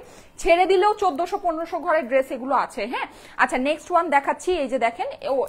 ছেড়ে দিলেও 1400-1500 ঘরের ড্রেস এগুলো আছে। হ্যাঁ, আচ্ছা নেক্সট ওয়ান দেখাচ্ছি। এই যে দেখেন,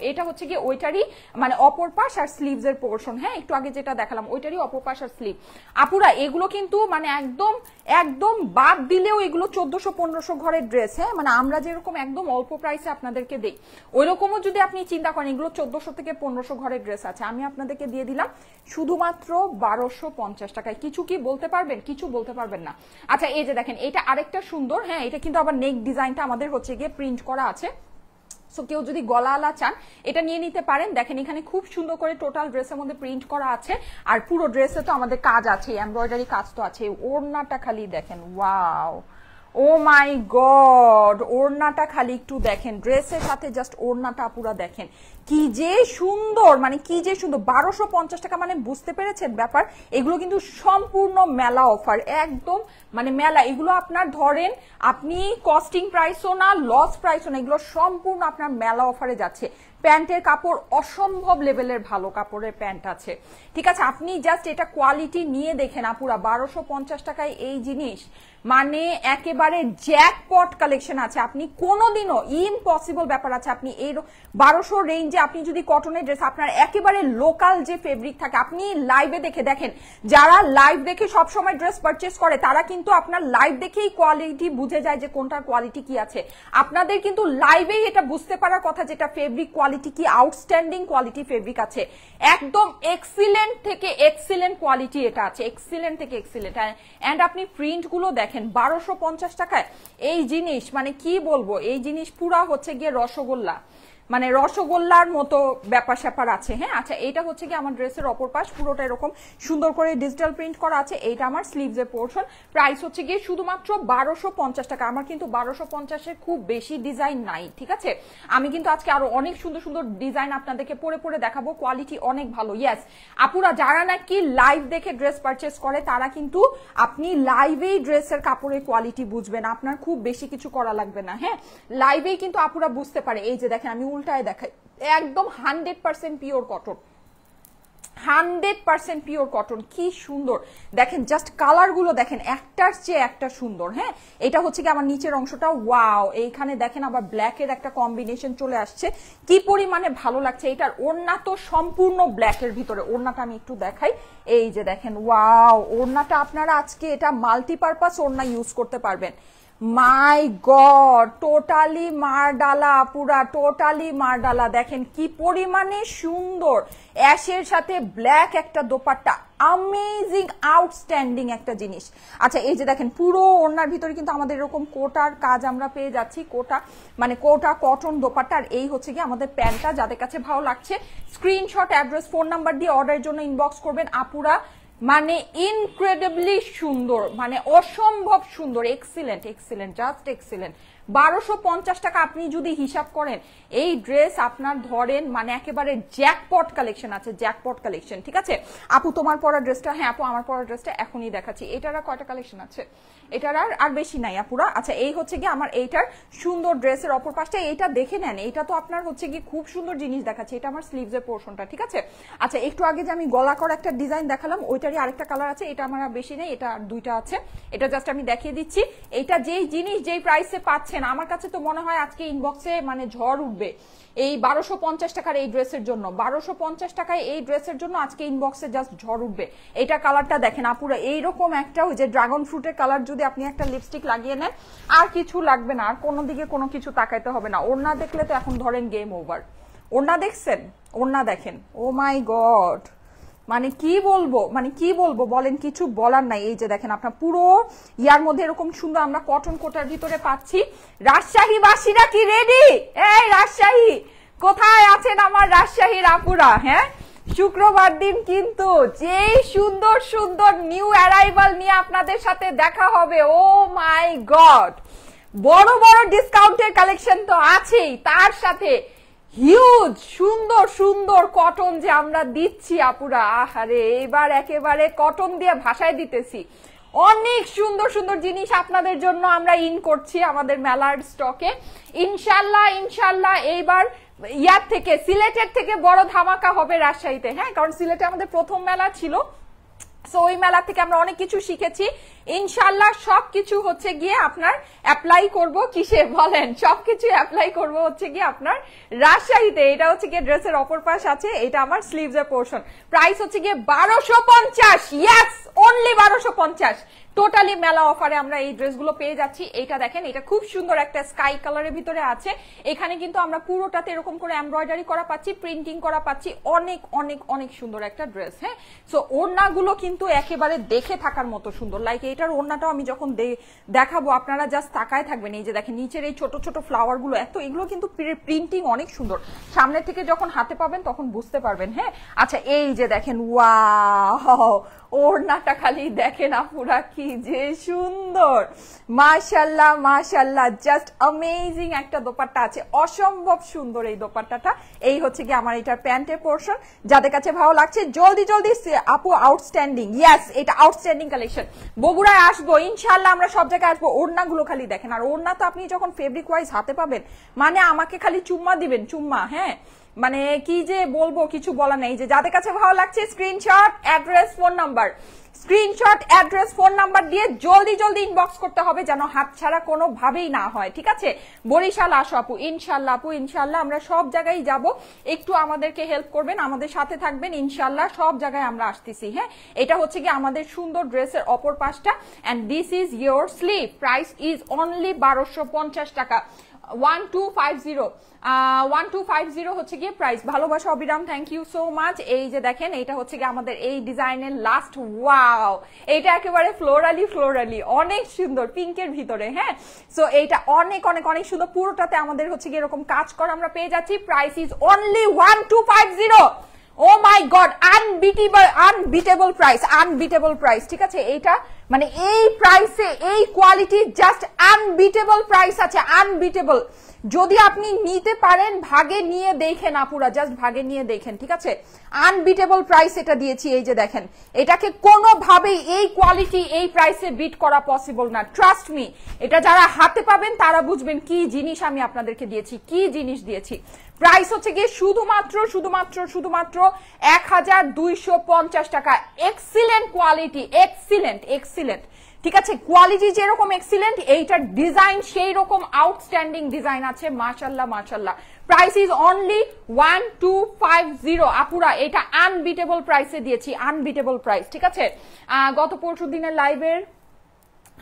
এটা হচ্ছে কি ওইটারই মানে অপর পাশ আর স্লিভস এর পোর্শন। হ্যাঁ, একটু আগে যেটা দেখালাম ওইটারই অপর পাশ আর স্লিভ। আপুরা এগুলো কিন্তু মানে একদম একদম বাদ দিলেও এগুলো 1400-1500 ঘরের ড্রেস। হ্যাঁ, মানে আমরা যেরকম একদম অল্প প্রাইসে আপনাদেরকে দেই, ওই রকমও যদি আপনি চিন্তা করেন এগুলো 1400 থেকে 1500 ঘরের ড্রেস আছে, আমি আপনাদেরকে দিয়ে দিলাম শুধুমাত্র 1250 টাকায়। কিছু কি বলতে পারবেন? কিছু বলতে পারবেন না। আচ্ছা এই যে দেখেন, এটা আরেকটা সুন্দর। হ্যাঁ, এটা কিন্তু আবার নেক ডিজাইনটা আমাদের হচ্ছে গিয়ে প্রিন্ট করা আছে। সো কেউ যদি গলাওয়ালা চান এটা নিয়ে নিতে পারেন। দেখেন এখানে খুব সুন্দর করে টোটাল ড্রেসের মধ্যে প্রিন্ট করা আছে, আর পুরো ড্রেসে তো আমাদের কাজ আছে, এমব্রয়ডারি কাজ তো আছে। ওড়নাটা খালি দেখেন, ওয়াও, ও মাই গড, ওড়নাটা খালি একটু দেখেন, ড্রেসের সাথে জাস্ট ওড়নাটা পুরো দেখেন কি যে সুন্দর, মানে কি যে সুন্দর। 1250 টাকা মানে বুঝতে পেরেছেন ব্যাপার। এগুলো কিন্তু সম্পূর্ণ মেলা অফার, একদম মানে মেলা। এগুলো আপনার ধরেন আপনি কস্টিং প্রাইসও না, লস প্রাইসও না, এগুলো সম্পূর্ণ আপনার মেলা অফারে যাচ্ছে। প্যান্টের কাপড় অসম্ভব লেভেলের ভালো কাপড়ের প্যান্ট আছে, ঠিক আছে। আপনি জাস্ট এটা কোয়ালিটি নিয়ে দেখেন আপুরা, 1250 টাকায় এই জিনিস মানে একেবারে জ্যাকপট কালেকশন আছে। আপনি কোনোদিনও ইম্পসিবল ব্যাপার আছে, আপনি এই 1200 রেঞ্জে আপনি যদি কটনের ড্রেস, আপনার একেবারে লোকাল যে ফেব্রিক থাকে, আপনি লাইভে দেখে দেখেন, যারা লাইভ দেখে সবসময় ড্রেস পারচেস করে তারা কিন্তু আপনার লাইভ দেখেই কোয়ালিটি বুঝে যায় যে কোনটার কোয়ালিটি কি আছে। আপনাদের কিন্তু লাইভেই এটা বুঝতে পারার কথা যেটা ফেব্রিক কোয়ালিটি কি, আউটস্ট্যান্ডিং কোয়ালিটি ফেব্রিক আছে, একদম এক্সিলেন্ট থেকে এক্সিলেন্ট কোয়ালিটি এটা আছে, এক্সিলেন্ট থেকে এক্সিলেন্ট। এন্ড আপনি প্রিন্ট গুলো দেখেন 1250 টাকায় এই জিনিস, মানে কি বলবো, এই জিনিস পুরা হচ্ছে গিয়ে রসগোল্লা, মানে রসগোল্লার মতো ব্যাপার স্যাপার আছে। হ্যাঁ, আচ্ছা এটা হচ্ছে কি আমার ড্রেসের অপর পাশ, পুরোটা এরকম সুন্দর করে ডিজিটাল প্রিন্ট করা আছে। এইটা আমার স্লিভস এর পোর্শন, প্রাইস হচ্ছে গিয়ে শুধুমাত্র 1250 টাকা। আমার কিন্তু 1250-এর খুব বেশি ডিজাইন নাই, ঠিক আছে। আমি কিন্তু আজকে আরো অনেক সুন্দর সুন্দর ডিজাইন আপনাদেরকে পরে পরে দেখাবো, কোয়ালিটি অনেক ভালো। ইয়েস আপুরা, যারা নাকি লাইভ দেখে ড্রেস পারচেস করে তারা কিন্তু আপনি লাইভেই ড্রেসের কাপড়ের কোয়ালিটি বুঝবেন, আপনার খুব বেশি কিছু করা লাগবে না। হ্যাঁ, লাইভেই কিন্তু আপুরা বুঝতে পারে। এই যে দেখেন, আমি উল্টায় দেখাই, একদম 100% পিওর কটন, 100% পিওর কটন, কি সুন্দর দেখেন। জাস্ট কালার গুলো দেখেন, একটার চেয়ে একটা সুন্দর। হ্যাঁ, এটা হচ্ছে কি আমার নিচের অংশটা, ওয়াও, এইখানে দেখেন আবার ব্ল্যাক এর একটা কম্বিনেশন চলে আসছে, কি পরিমাণে ভালো লাগছে। এটার ওড়না তো সম্পূর্ণ ব্ল্যাক এর ভিতরে, ওড়নাটা আমি একটু দেখাই। এই যে দেখেন, ওয়াও, ওড়নাটা আপনারা আজকে এটা মাল্টিপারপাস ওড়না ইউজ করতে পারবেন। মাই গড, টোটালি মারডালা পুরা, টোটালি মারডালা। দেখেন কি পরিমাণে সুন্দর, অ্যাশের সাথে ব্ল্যাক একটা দোপাট্টা, অ্যামেজিং আউটস্ট্যান্ডিং একটা জিনিস। আচ্ছা এই যে দেখেন, পুরো ওড়নার ভিতরে কিন্তু আমাদের এরকম কোটার কাজ আমরা পেয়ে যাচ্ছি, কোটা মানে কোটা কটন দোপাট্টা। আর এই হচ্ছে কি আমাদের প্যান্টটা। যাদের কাছে ভালো লাগছে স্ক্রিনশট, অ্যাড্রেস, ফোন নাম্বার দিয়ে অর্ডারের জন্য ইনবক্স করবেন। আপুরা মানে ইনক্রেডিবলি সুন্দর, মানে অসম্ভব সুন্দর, এক্সিলেন্ট এক্সিলেন্ট, জাস্ট এক্সিলেন্ট। 1250 টাকা আপনি যদি হিসাব করেন, এই ড্রেস আপনার ধরেন মানে একেবারে জ্যাকপট কালেকশন আছে, জ্যাকপট কালেকশন, ঠিক আছে। আপু তোমার পরা ড্রেসটা, হ্যাঁ আপু আমার পরা ড্রেসটা এখনই দেখাচ্ছি। এটার আর কয়টা কালেকশন আছে? এটার আর বেশি নাই আপুরা। আচ্ছা এই হচ্ছে কি আমার এইটার সুন্দর ড্রেসের অপর পাশটা, এইটা দেখে নেন, এটা তো আপনার হচ্ছে কি খুব সুন্দর জিনিস দেখাচ্ছে। এটা আমার স্লিভসের পোর্শনটা, ঠিক আছে। আচ্ছা একটু আগে যে আমি গলা করা একটা ডিজাইন দেখালাম, ওইটারই আরেকটা কালার আছে, এটা আমার আর বেশি নেই, এটা আর দুইটা আছে, এটা জাস্ট আমি দেখিয়ে দিচ্ছি। এটা যেই জিনিস যেই প্রাইসে পাচ্ছেন, আমার কাছে তো মনে হয় আজকে ইনবক্সে মানে ঝড় উঠবে এই 1250 টাকার এই ড্রেসের জন্য। 1250 টাকায় এই ড্রেসের জন্য আজকে ইনবক্সে জাস্ট ঝড় উঠবে। এটা কালারটা দেখেন আপুরা, এইরকম একটা ওই যে ড্রাগন ফ্রুটের কালার, যদি আপনি একটা লিপস্টিক লাগিয়ে নেন আর কিছু লাগবে না, আর কোনো দিকে কোনো কিছু তাকাইতে হবে না। ওড়না দেখলে তো এখন ধরেন গেম ওভার। ওড়না দেখছেন, ওড়না দেখেন, ও মাই গড, মানে কি বলবো, মানে কি বলবো বলেন, কিছু বলার নাই। এই যে দেখেন আপনার পুরো ইয়ার মধ্যে এরকম সুন্দর আমরা কটন কোটার ভিতরে পাচ্ছি। রাজশাহী বাসীরা কি রেডি? এই রাজশাহী কোথায় আছেন আমার রাজশাহীর আপুরা? হ্যাঁ, শুক্রবার দিন কিন্তু যেই সুন্দর সুন্দর নিউ অ্যারাইভাল নিয়ে আপনাদের সাথে দেখা হবে। ও মাই গড, বড় বড় ডিসকাউন্টের কালেকশন তো আছেই, তার সাথে হিউজ সুন্দর সুন্দর কটন যে আমরা দিচ্ছি আপুরা। আহারে, এবার একেবারে কটন দিয়ে ভাষায় দিতেছি। অনেক সুন্দর সুন্দর জিনিস আপনাদের জন্য আমরা ইন করছি আমাদের মেলার স্টকে। ইনশাল্লাহ ইনশাল্লাহ এইবার ইয়ার থেকে, সিলেটের থেকে বড় ধামাকা হবে রাজশাহীতে, হ্যাঁ, কারণ সিলেটে আমাদের প্রথম মেলা ছিল। সো ওই মেলা থেকে আমরা অনেক কিছু শিখেছি, ইনশাল্লাহ সবকিছু হচ্ছে গিয়ে আপনার অ্যাপ্লাই করব কিসে বলেন, সবকিছু অ্যাপ্লাই করব হচ্ছে গিয়ে আপনার রাজশাহীতে। এটা হচ্ছে গিয়ে ড্রেসের অপর পাশ আছে, এটা আমার স্লিভস এর পোর্শন, প্রাইস হচ্ছে গিয়ে 1250, ইয়েস অনলি 1250। টোটালি মেলা অফারে আমরা এই ড্রেসগুলো পেয়ে যাচ্ছি। এইটা দেখেন, এটা খুব সুন্দর একটা স্কাই কালারের ভিতরে আছে, এখানে কিন্তু আমরা পুরোটাতে এরকম করে এমব্রয়ডারি করা পাচ্ছি, প্রিন্টিং করা পাচ্ছি, অনেক অনেক অনেক সুন্দর একটা ড্রেস, হ্যাঁ। সো ওড়নাগুলো কিন্তু একেবারে দেখে থাকার মতো সুন্দর, লাইক এটার ওড়নাটাও আমি যখন দেখাবো আপনারা জাস্ট তাকায় থাকবেন। এই যে দেখেন নিচের এই ছোট ছোট ফ্লাওয়ার গুলো, এগুলো কিন্তু প্রিন্টিং অনেক সুন্দর, সামনে থেকে যখন হাতে পাবেন তখন বুঝতে পারবেন, হ্যাঁ। আচ্ছা এই যে দেখেন, ওয়াও, ওড়নাটা খালি দেখেন আপুরা কি যে সুন্দর, মাশাআল্লাহ মাশাআল্লাহ, জাস্ট অ্যামেজিং একটা দোপাট্টা আছে, অসম্ভব সুন্দর এই দোপাট্টাটা। এই হচ্ছে কি আমার এটার প্যান্টের পোর্শন, যাদের কাছে ভালো লাগছে জলদি জলদি আপু, আউটস্ট্যান্ডিং, ইয়েস এটা আউটস্ট্যান্ডিং কালেকশন। বগুড়ায় আসবো ইনশাআল্লাহ, আমরা সব জায়গায় আসবো। ওড়নাগুলো খালি দেখেন, আর ওড়না তো আপনি যখন ফেব্রিক ওয়াইজ হাতে পাবেন, মানে আমাকে খালি চুম্মা দিবেন, চুম্মা, হ্যাঁ, মানে কি যে বলবো কিছু বলা নেই। যে যাদের কাছে ভালো লাগছে screenshot, address, phone number, screenshot, address, phone number দিয়ে জলদি জলদি ইনবক্স করতে হবে, যেন হাত ছাড়া কোনো ভাবেই না হয়, ঠিক আছে। বরিশাল আসো আপু, ইনশাল্লাহ আপু, ইনশাল্লাহ আমরা সব জায়গায় যাব, একটু আমাদেরকে হেল্প করবেন, আমাদের সাথে থাকবেন, ইনশাল্লাহ সব জায়গায় আমরা আসতেছি, হ্যাঁ। এটা হচ্ছে কি আমাদের সুন্দর ড্রেসের অপর পাশটা, and this is your sleeve, price is only 1250 টাকা। 1250 হচ্ছে গিয়ে প্রাইস। ভালোবাসা অবিরাম, থ্যাংক ইউ সো মাচ। এই যে দেখেন, এটা হচ্ছে গিয়ে আমাদের এই ডিজাইনের লাস্ট, ওয়াও, এটা একেবারে ফ্লোরালি অনেক সুন্দর, পিঙ্কের ভিতরে, হ্যাঁ। সো এইটা অনেক অনেক অনেক সুন্দর, পুরোটাতে আমাদের হচ্ছে গিয়ে এরকম কাজ করা আমরা পেয়ে যাচ্ছি, price is only 1250। Oh my god, unbeatable price, ঠিক আছে। এইটা মানে এই প্রাইসে এই কোয়ালিটি জাস্ট আনবিটেবল প্রাইস আছে, আনবিটেবল। যদি আপনি নিতে পারেন ভাগে নিয়ে দেখেন আপুরা, জাস্ট ভাগে নিয়ে দেখেন, ঠিক আছে। আনবিটেবল প্রাইস এটা দিয়েছি। এই যে দেখেন, এটাকে কোনোভাবেই এই কোয়ালিটি এই প্রাইসে বিট করা পসিবল না, ট্রাস্ট মি। এটা যারা হাতে পাবেন তারা বুঝবেন কি জিনিস আমি আপনাদেরকে দিয়েছি, কি জিনিস দিয়েছি। প্রাইস হচ্ছে গিয়ে শুধুমাত্র 1250 টাকা। এক্সিলেন্ট কোয়ালিটি, এক্সিলেন্ট, ঠিক আছে। কোয়ালিটি যেরকম এক্সিলেন্ট, এইটার ডিজাইন সেই রকম আউটস্ট্যান্ডিং ডিজাইন আছে, মাশাআল্লাহ মাশাআল্লাহ। প্রাইস ইজ অনলি 1250 আপুরা, এটা আনবিটেবল প্রাইসে দিয়েছি, আনবিটেবল প্রাইস, ঠিক আছে। গত পরশু দিনের লাইভের,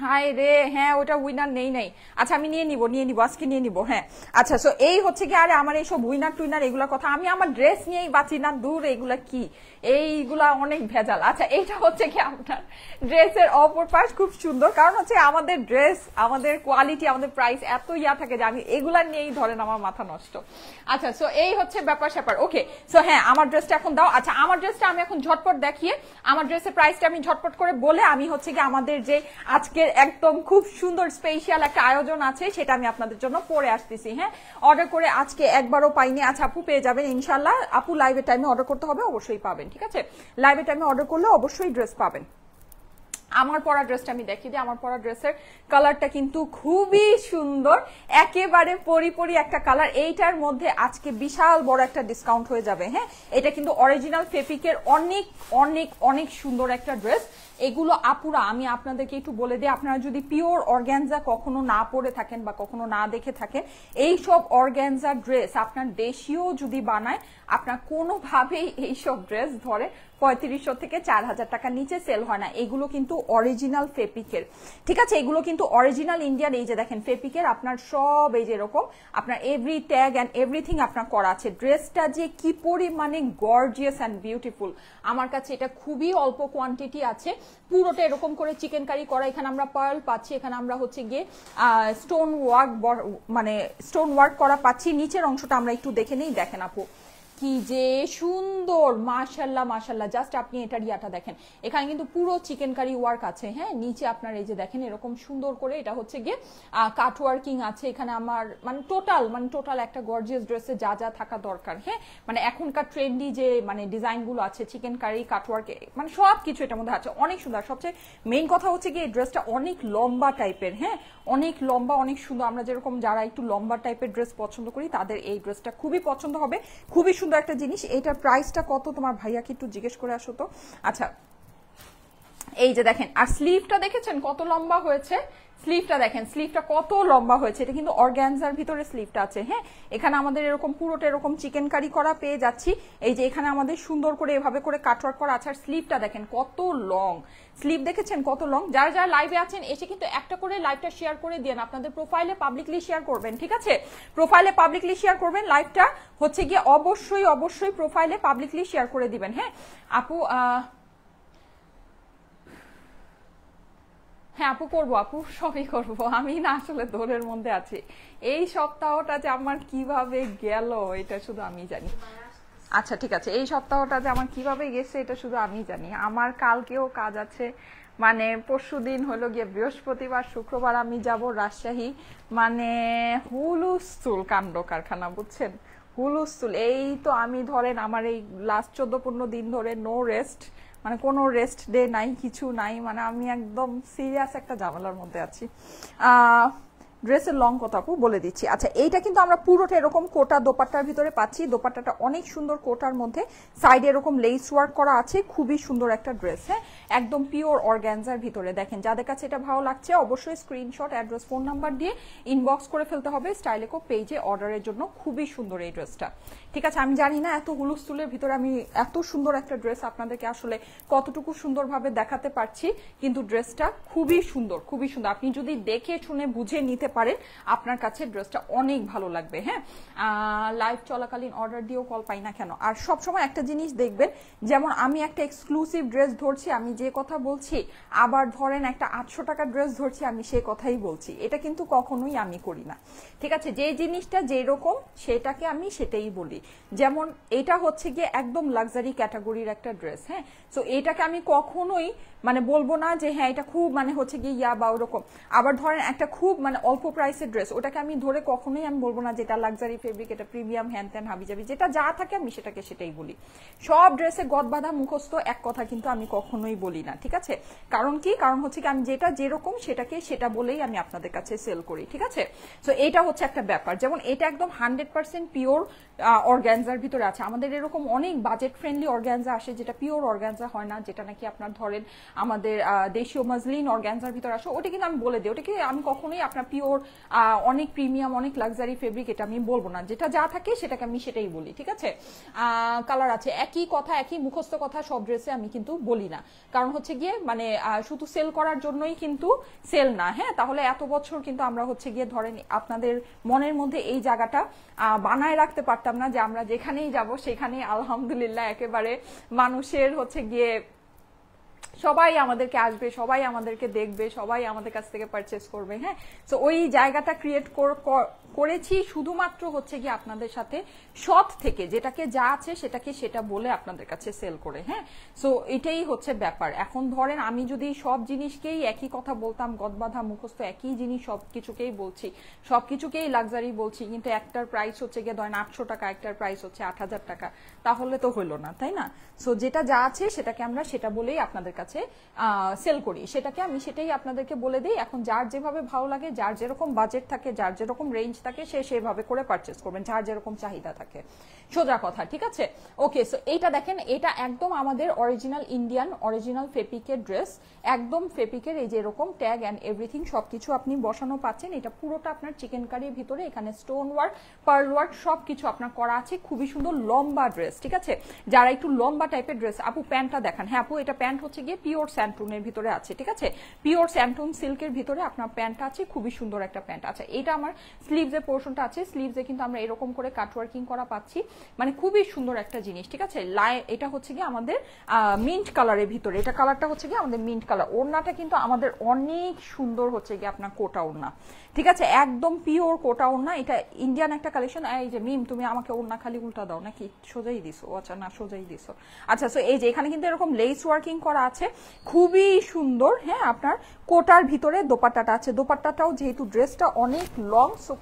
হাই রে, হ্যাঁ ওটা উইনার নেই। আচ্ছা আমি নিয়ে নিব আজকে নিয়ে নিব, হ্যাঁ। আচ্ছা সো এই হচ্ছে কি, আরে আমার এইসব উইনার টুইনার এগুলা কথা, আমি আমার ড্রেস নিয়েই বাঁচি না, দূর এগুলা কি, এইগুলা অনেক ভেজাল। আচ্ছা এইটা হচ্ছে কি আপনার ড্রেসের অপর পাশ, খুব সুন্দর, কারণ হচ্ছে আমাদের ড্রেস, আমাদের কোয়ালিটি, আমাদের প্রাইস এত থাকে যে আমি এগুলা নিয়েই ধরেন আমার মাথা নষ্ট। আচ্ছা সো এই হচ্ছে ব্যাপার স্যাপার, ওকে। সো হ্যাঁ আমার ড্রেসটা এখন দাও। আচ্ছা আমার ড্রেসটা আমি এখন ঝটপট দেখিয়ে, আমার ড্রেসের প্রাইসটা আমি ঝটপট করে বলে, আমি হচ্ছে কি আমাদের যে আজকে একদম খুব সুন্দর স্পেশাল একটা আয়োজন আছে সেটা আমি আপনাদের জন্য পরে আসতেছি, হ্যাঁ। অর্ডার করে আজকে একবারও পাইনি, আচ্ছা আপু পেয়ে যাবেন ইনশাল্লাহ। আপু লাইভের টাইমে অর্ডার করতে হবে, অবশ্যই পাবেন, ঠিক আছে। লাইভের টাইমে অর্ডার করলে অবশ্যই ড্রেস পাবেন। আমার পরা ড্রেসটা আমি দেখিয়ে দিই। আমার পরা ড্রেসের কালারটা কিন্তু খুবই সুন্দর, একেবারে পরি একটা কালার। এইটার মধ্যে আজকে বিশাল বড় একটা ডিসকাউন্ট হয়ে যাবে, হ্যাঁ। এটা কিন্তু অরিজিনাল ফেব্রিকের অনেক অনেক অনেক সুন্দর একটা ড্রেস। এগুলো আপুরা আমি আপনাদেরকে একটু বলে দিই, আপনারা যদি পিওর অর্গানজা কখনো না পরে থাকেন বা কখনো না দেখে থাকেন, এইসব অর্গানজা ড্রেস আপনার দেশীয় যদি বানায়, আপনার কোনোভাবেই এইসব ড্রেস ধরে 3500 থেকে 4000 টাকার নিচে সেল হয় না। এগুলো কিন্তু অরিজিনাল ফেব্রিকের, ঠিক আছে। এগুলো কিন্তু অরিজিনাল ইন্ডিয়ান। এই যে দেখেন ফেব্রিকের আপনার সব এই যে এরকম আপনার এভরি ট্যাগ এন্ড এভরিথিং আপনার করা আছে। ড্রেসটা যে কি পরিমাণে গর্জিয়াস এন্ড বিউটিফুল, আমার কাছে এটা খুবই অল্প কোয়ান্টিটি আছে। পুরোটা এরকম করে চিকেন কারি করা, এখানে আমরা পার্ল পাচ্ছি, এখানে আমরা হচ্ছে গিয়ে স্টোন ওয়ার্ক, মানে স্টোন ওয়ার্ক করা পাচ্ছি। নিচের অংশটা আমরা একটু দেখে নেই, দেখেন আপু কি যে সুন্দর, মাশাল্লাহ মাশাল্লাহ। জাস্ট আপনি এটার ইয়াটা দেখেন, এখানে কিন্তু পুরো চিকেন কারি ওয়ার্ক আছে, হ্যাঁ। নিচে আপনার এই যে দেখেন এরকম সুন্দর করে, এটা হচ্ছে গিয়ে কাট ওয়ার্কিং আছে এখানে। আমার মানে টোটাল একটা গর্জিয়াস ড্রেসে যা যা থাকা দরকার, হ্যাঁ। মানে এখনকার ট্রেন্ডি যে মানে ডিজাইনগুলো আছে চিকেন কারি কাট ওয়ার্ক, মানে সব কিছু এটার মধ্যে আছে, অনেক সুন্দর। সবচেয়ে মেইন কথা হচ্ছে গিয়ে এই ড্রেসটা অনেক লম্বা টাইপের, হ্যাঁ, অনেক লম্বা, অনেক সুন্দর। আমরা যেরকম যারা একটু লম্বা টাইপের ড্রেস পছন্দ করি তাদের এই ড্রেসটা খুবই পছন্দ হবে, খুবই সুন্দর একটা জিনিস। এটার প্রাইসটা কত তোমার ভাইয়াকে একটু জিজ্ঞেস করে আসো তো। আচ্ছা, এই যে দেখেন, আর স্লিভটা দেখেছেন কত লম্বা হয়েছে, স্লিভটা দেখেন, স্লিভটা কত লম্বা হয়েছে। এটা কিন্তু অর্গানজার ভিতরে স্লিভটা আছে, হ্যাঁ। এখানে আমাদের এরকম পুরোটা এরকম চিকেন কারি করা পেয়ে যাচ্ছি। এই যে এখানে আমাদের সুন্দর করে এভাবে করে কাটওয়ার্ক করা আছে। আর স্লিভটা দেখেন কত লং, স্লিভ দেখেছেন কত লং। যারা যারা লাইভে আছেন এসে কিন্তু একটা করে লাইভটা শেয়ার করে দেন, আপনাদের প্রোফাইলে পাবলিকলি শেয়ার করবেন, ঠিক আছে। প্রোফাইলে পাবলিকলি শেয়ার করবেন, লাইভটা হচ্ছে গিয়ে অবশ্যই প্রোফাইলে পাবলিকলি শেয়ার করে দিবেন, হ্যাঁ। আপু হ্যাঁ আপু করবো, আপু সবই করবো। আমি না আসলে দৌড়ের মধ্যে আছি, এই সপ্তাহটা যে আমার কিভাবে গেল এটা শুধু আমি জানি। আচ্ছা ঠিক আছে, এই সপ্তাহটা যে আমার কিভাবে গেছে এটা শুধু আমি জানি। আমার কালকেও কাজ আছে, মানে পরশুদিন হলো গিয়ে বৃহস্পতিবার, শুক্রবার আমি যাব রাজশাহী, মানে হুলুস্থুল কাণ্ড কারখানা, বুঝছেন, হুলুস্থুল। এই তো আমি ধরেন আমার এই লাস্ট 14-15 দিন ধরে নো রেস্ট, মানে কোনো রেস্ট ডে নাই, কিছু নাই, মানে আমি একদম সিরিয়াস একটা ঝামেলার মধ্যে আছি। ড্রেসের লং কত আপু বলে দিচ্ছি। আচ্ছা, এইটা কিন্তু আমরা পুরোটা এরকম কোটা দোপাট্টার ভিতরে পাচ্ছি। দোপাট্টাটা অনেক সুন্দর, কোটার মধ্যে সাইডে এরকম লেস ওয়ার্ক করা আছে, খুবই সুন্দর একটা ড্রেস, হ্যাঁ, একদম পিওর অর্গানজার ভিতরে। দেখেন, যাদের কাছে এটা ভালো লাগছে অবশ্যই স্ক্রিনশট, অ্যাড্রেস, ফোন নাম্বার দিয়ে ইনবক্স করে ফেলতে হবে স্টাইলেকো পেজে অর্ডারের জন্য। খুবই সুন্দর এই ড্রেসটা, ঠিক আছে। আমি জানি না এত হুলুস্থুলের ভিতরে আমি এত সুন্দর একটা ড্রেস আপনাদেরকে আসলে কতটুকু সুন্দরভাবে দেখাতে পারছি, কিন্তু ড্রেসটা খুবই সুন্দর, খুবই সুন্দর। আপনি যদি দেখে শুনে বুঝে নিতে পারেন আপনার কাছে ড্রেসটা অনেক ভালো লাগবে, হ্যাঁ। লাইভ চলাকালীন অর্ডার দিয়েও কল পাই না কেন। আর সবসময় একটা জিনিস দেখবেন, যেমন আমি একটা এক্সক্লুসিভ ড্রেস ধরছি, আমি যে কথা বলছি, আবার ধরেন একটা 800 টাকার ড্রেস ধরছি, আমি সেই কথাই বলছি, এটা কিন্তু কখনোই আমি করি না, ঠিক আছে। যে জিনিসটা যেরকম সেটাকে আমি সেটাই বলি। যেমন এটা হচ্ছে গিয়ে একদম লাক্সারি ক্যাটাগরির একটা ড্রেস, হ্যাঁ। সো এটাকে আমি কখনোই মানে বলবো না যে হ্যাঁ এটা খুব মানে হচ্ছে গিয়ে ইয়া বা ওরকম। আবার ধরেন একটা খুব মানে অল্প প্রাইসের ড্রেস, ওটাকে আমি ধরে কখনোই আমি বলবো না যে এটা লাক্সারি ফেব্রিক, এটা প্রিমিয়াম, হ্যান ত্যান হাবিজাবি, যেটা যা থাকে আমি সেটাকে সেটাই বলি। সব ড্রেসে গদ বাঁধা মুখস্থ এক কথা কিন্তু আমি কখনোই বলি না, ঠিক আছে। কারণ কি, কারণ হচ্ছে কি আমি যেটা যেরকম সেটাকে সেটা বলেই আমি আপনাদের কাছে সেল করি, ঠিক আছে। সো এটা হচ্ছে একটা ব্যাপার। যেমন এটা একদম 100% পিওর অর্গানজার ভিতরে আছে। আমাদের এরকম অনেক বাজেট ফ্রেন্ডলি অর্গানজা আসে যেটা পিওর অর্গানজা হয় না, যেটা নাকি আপনার ধরেন আমাদের দেশীয় মাজলিন অর্গানজার ভিতরে আসে, ওটা কিন্তু আমি বলে দিই, ওটাকে আমি কখনোই আপনার পিওর অনেক প্রিমিয়াম অনেক লাক্সারি ফেব্রিক এটা আমি বলবো না, যেটা যা থাকে সেটাকে আমি সেটাই বলি, ঠিক আছে। কালার আছে, একই কথা একই মুখস্থ কথা সব ড্রেসে আমি কিন্তু বলি না, কারণ হচ্ছে গিয়ে মানে শুধু সেল করার জন্যই কিন্তু সেল না, হ্যাঁ। তাহলে এত বছর কিন্তু আমরা হচ্ছে গিয়ে ধরেন আপনাদের মনের মধ্যে এই জায়গাটা বানায় রাখতে পারতাম না যে আমরা যেখানেই যাব সেখানেই আলহামদুলিল্লাহ একেবারে মানুষের হচ্ছে গিয়ে সবাই আমাদেরকে আসবে, সবাই আমাদেরকে দেখবে, সবাই আমাদের কাছ থেকে পারচেস করবে, হ্যাঁ। তো ওই জায়গাটা ক্রিয়েট করেছি শুধুমাত্র হচ্ছে কি আপনাদের সাথে সৎ থেকে, যেটাকে যা আছে সেটাকে সেটা বলে আপনাদের কাছে সেল করে, হ্যাঁ। সো এটাই হচ্ছে ব্যাপার। এখন ধরেন আমি যদি সব জিনিসকেই একই কথা বলতাম, গদবাধা মুখস্থ একই জিনিস সবকিছুকেই বলছি, সবকিছুকেই লাক্সারি বলছি, কিন্তু একটার প্রাইস হচ্ছে গিয়ে ধরেন 800 টাকা, একটার প্রাইস হচ্ছে 8000 টাকা, তাহলে তো হলো না, তাই না। সো যেটা যা আছে সেটাকে আমরা সেটা বলেই আপনাদের কাছে সেল করি, সেটাকে আমি সেটাই আপনাদেরকে বলে দিই। এখন যার যেভাবে ভালো লাগে, যার যেরকম বাজেট থাকে, যার যেরকম রেঞ্জ থাকে, সে সেভাবে করে পারচেস করবেন, যার যেরকম চাহিদা থাকে, সোজা কথা, ঠিক আছে। ওকে, সো এইটা দেখেন, এটা একদম আমাদের অরিজিনাল ইন্ডিয়ান অরিজিনাল ফেব্রিকের ড্রেস, একদম ফেব্রিকের এই যে এরকম ট্যাগ অ্যান্ড এভরিথিং সবকিছু আপনি বসানো পাচ্ছেন। এটা পুরোটা আপনার চিকেন কারির ভিতরে, এখানে স্টোন ওয়ার্ক, পার্ল ওয়ার্ক সবকিছু আপনার করা আছে, খুবই সুন্দর লম্বা ড্রেস, ঠিক আছে। যারা একটু লম্বা টাইপের ড্রেস, আপু প্যান্টটা দেখান। হ্যাঁ আপু, এটা প্যান্ট হচ্ছে গিয়ে গিয়ে পিওর স্যান্টুনের ভিতরে আছে, ঠিক আছে, পিওর স্যান্টুন সিল্কের ভিতরে আপনার প্যান্টটা আছে, খুবই সুন্দর একটা প্যান্ট। আচ্ছা, এটা আমার স্লিভসের পোর্শনটা আছে, স্লিভসে কিন্তু আমরা এরকম করে কাটওয়ার্কিং করা পাচ্ছি, মানে খুবই সুন্দর একটা জিনিস, ঠিক আছে। এটা হচ্ছে গিয়ে আমাদের মিন্ট কালারের ভিতরে, এটা কালারটা হচ্ছে গিয়ে আমাদের মিন্ট কালার। ওড়নাটা কিন্তু আমাদের অনেক সুন্দর হচ্ছে গিয়ে আপনার কোটা ওড়না, ঠিক আছে, একদম পিওর কোটা ওড়না। এটা ইন্ডিয়ান একটা কালেকশন। এই যে মিম, তুমি আমাকে ওড়না খালি উল্টা দাও নাকি, সোজাই দিছো? আচ্ছা না, সোজাই দিছো। আচ্ছা, সো এই যে এখানে কিন্তু এরকম লেস ওয়ার্কিং করা আছে, খুবই সুন্দর। হ্যাঁ, আপনার কোটার ভিতরে দোপাট্টাটা আছে, দোপাট্টাটাও যেহেতু ড্রেসটা অনেক লং, সো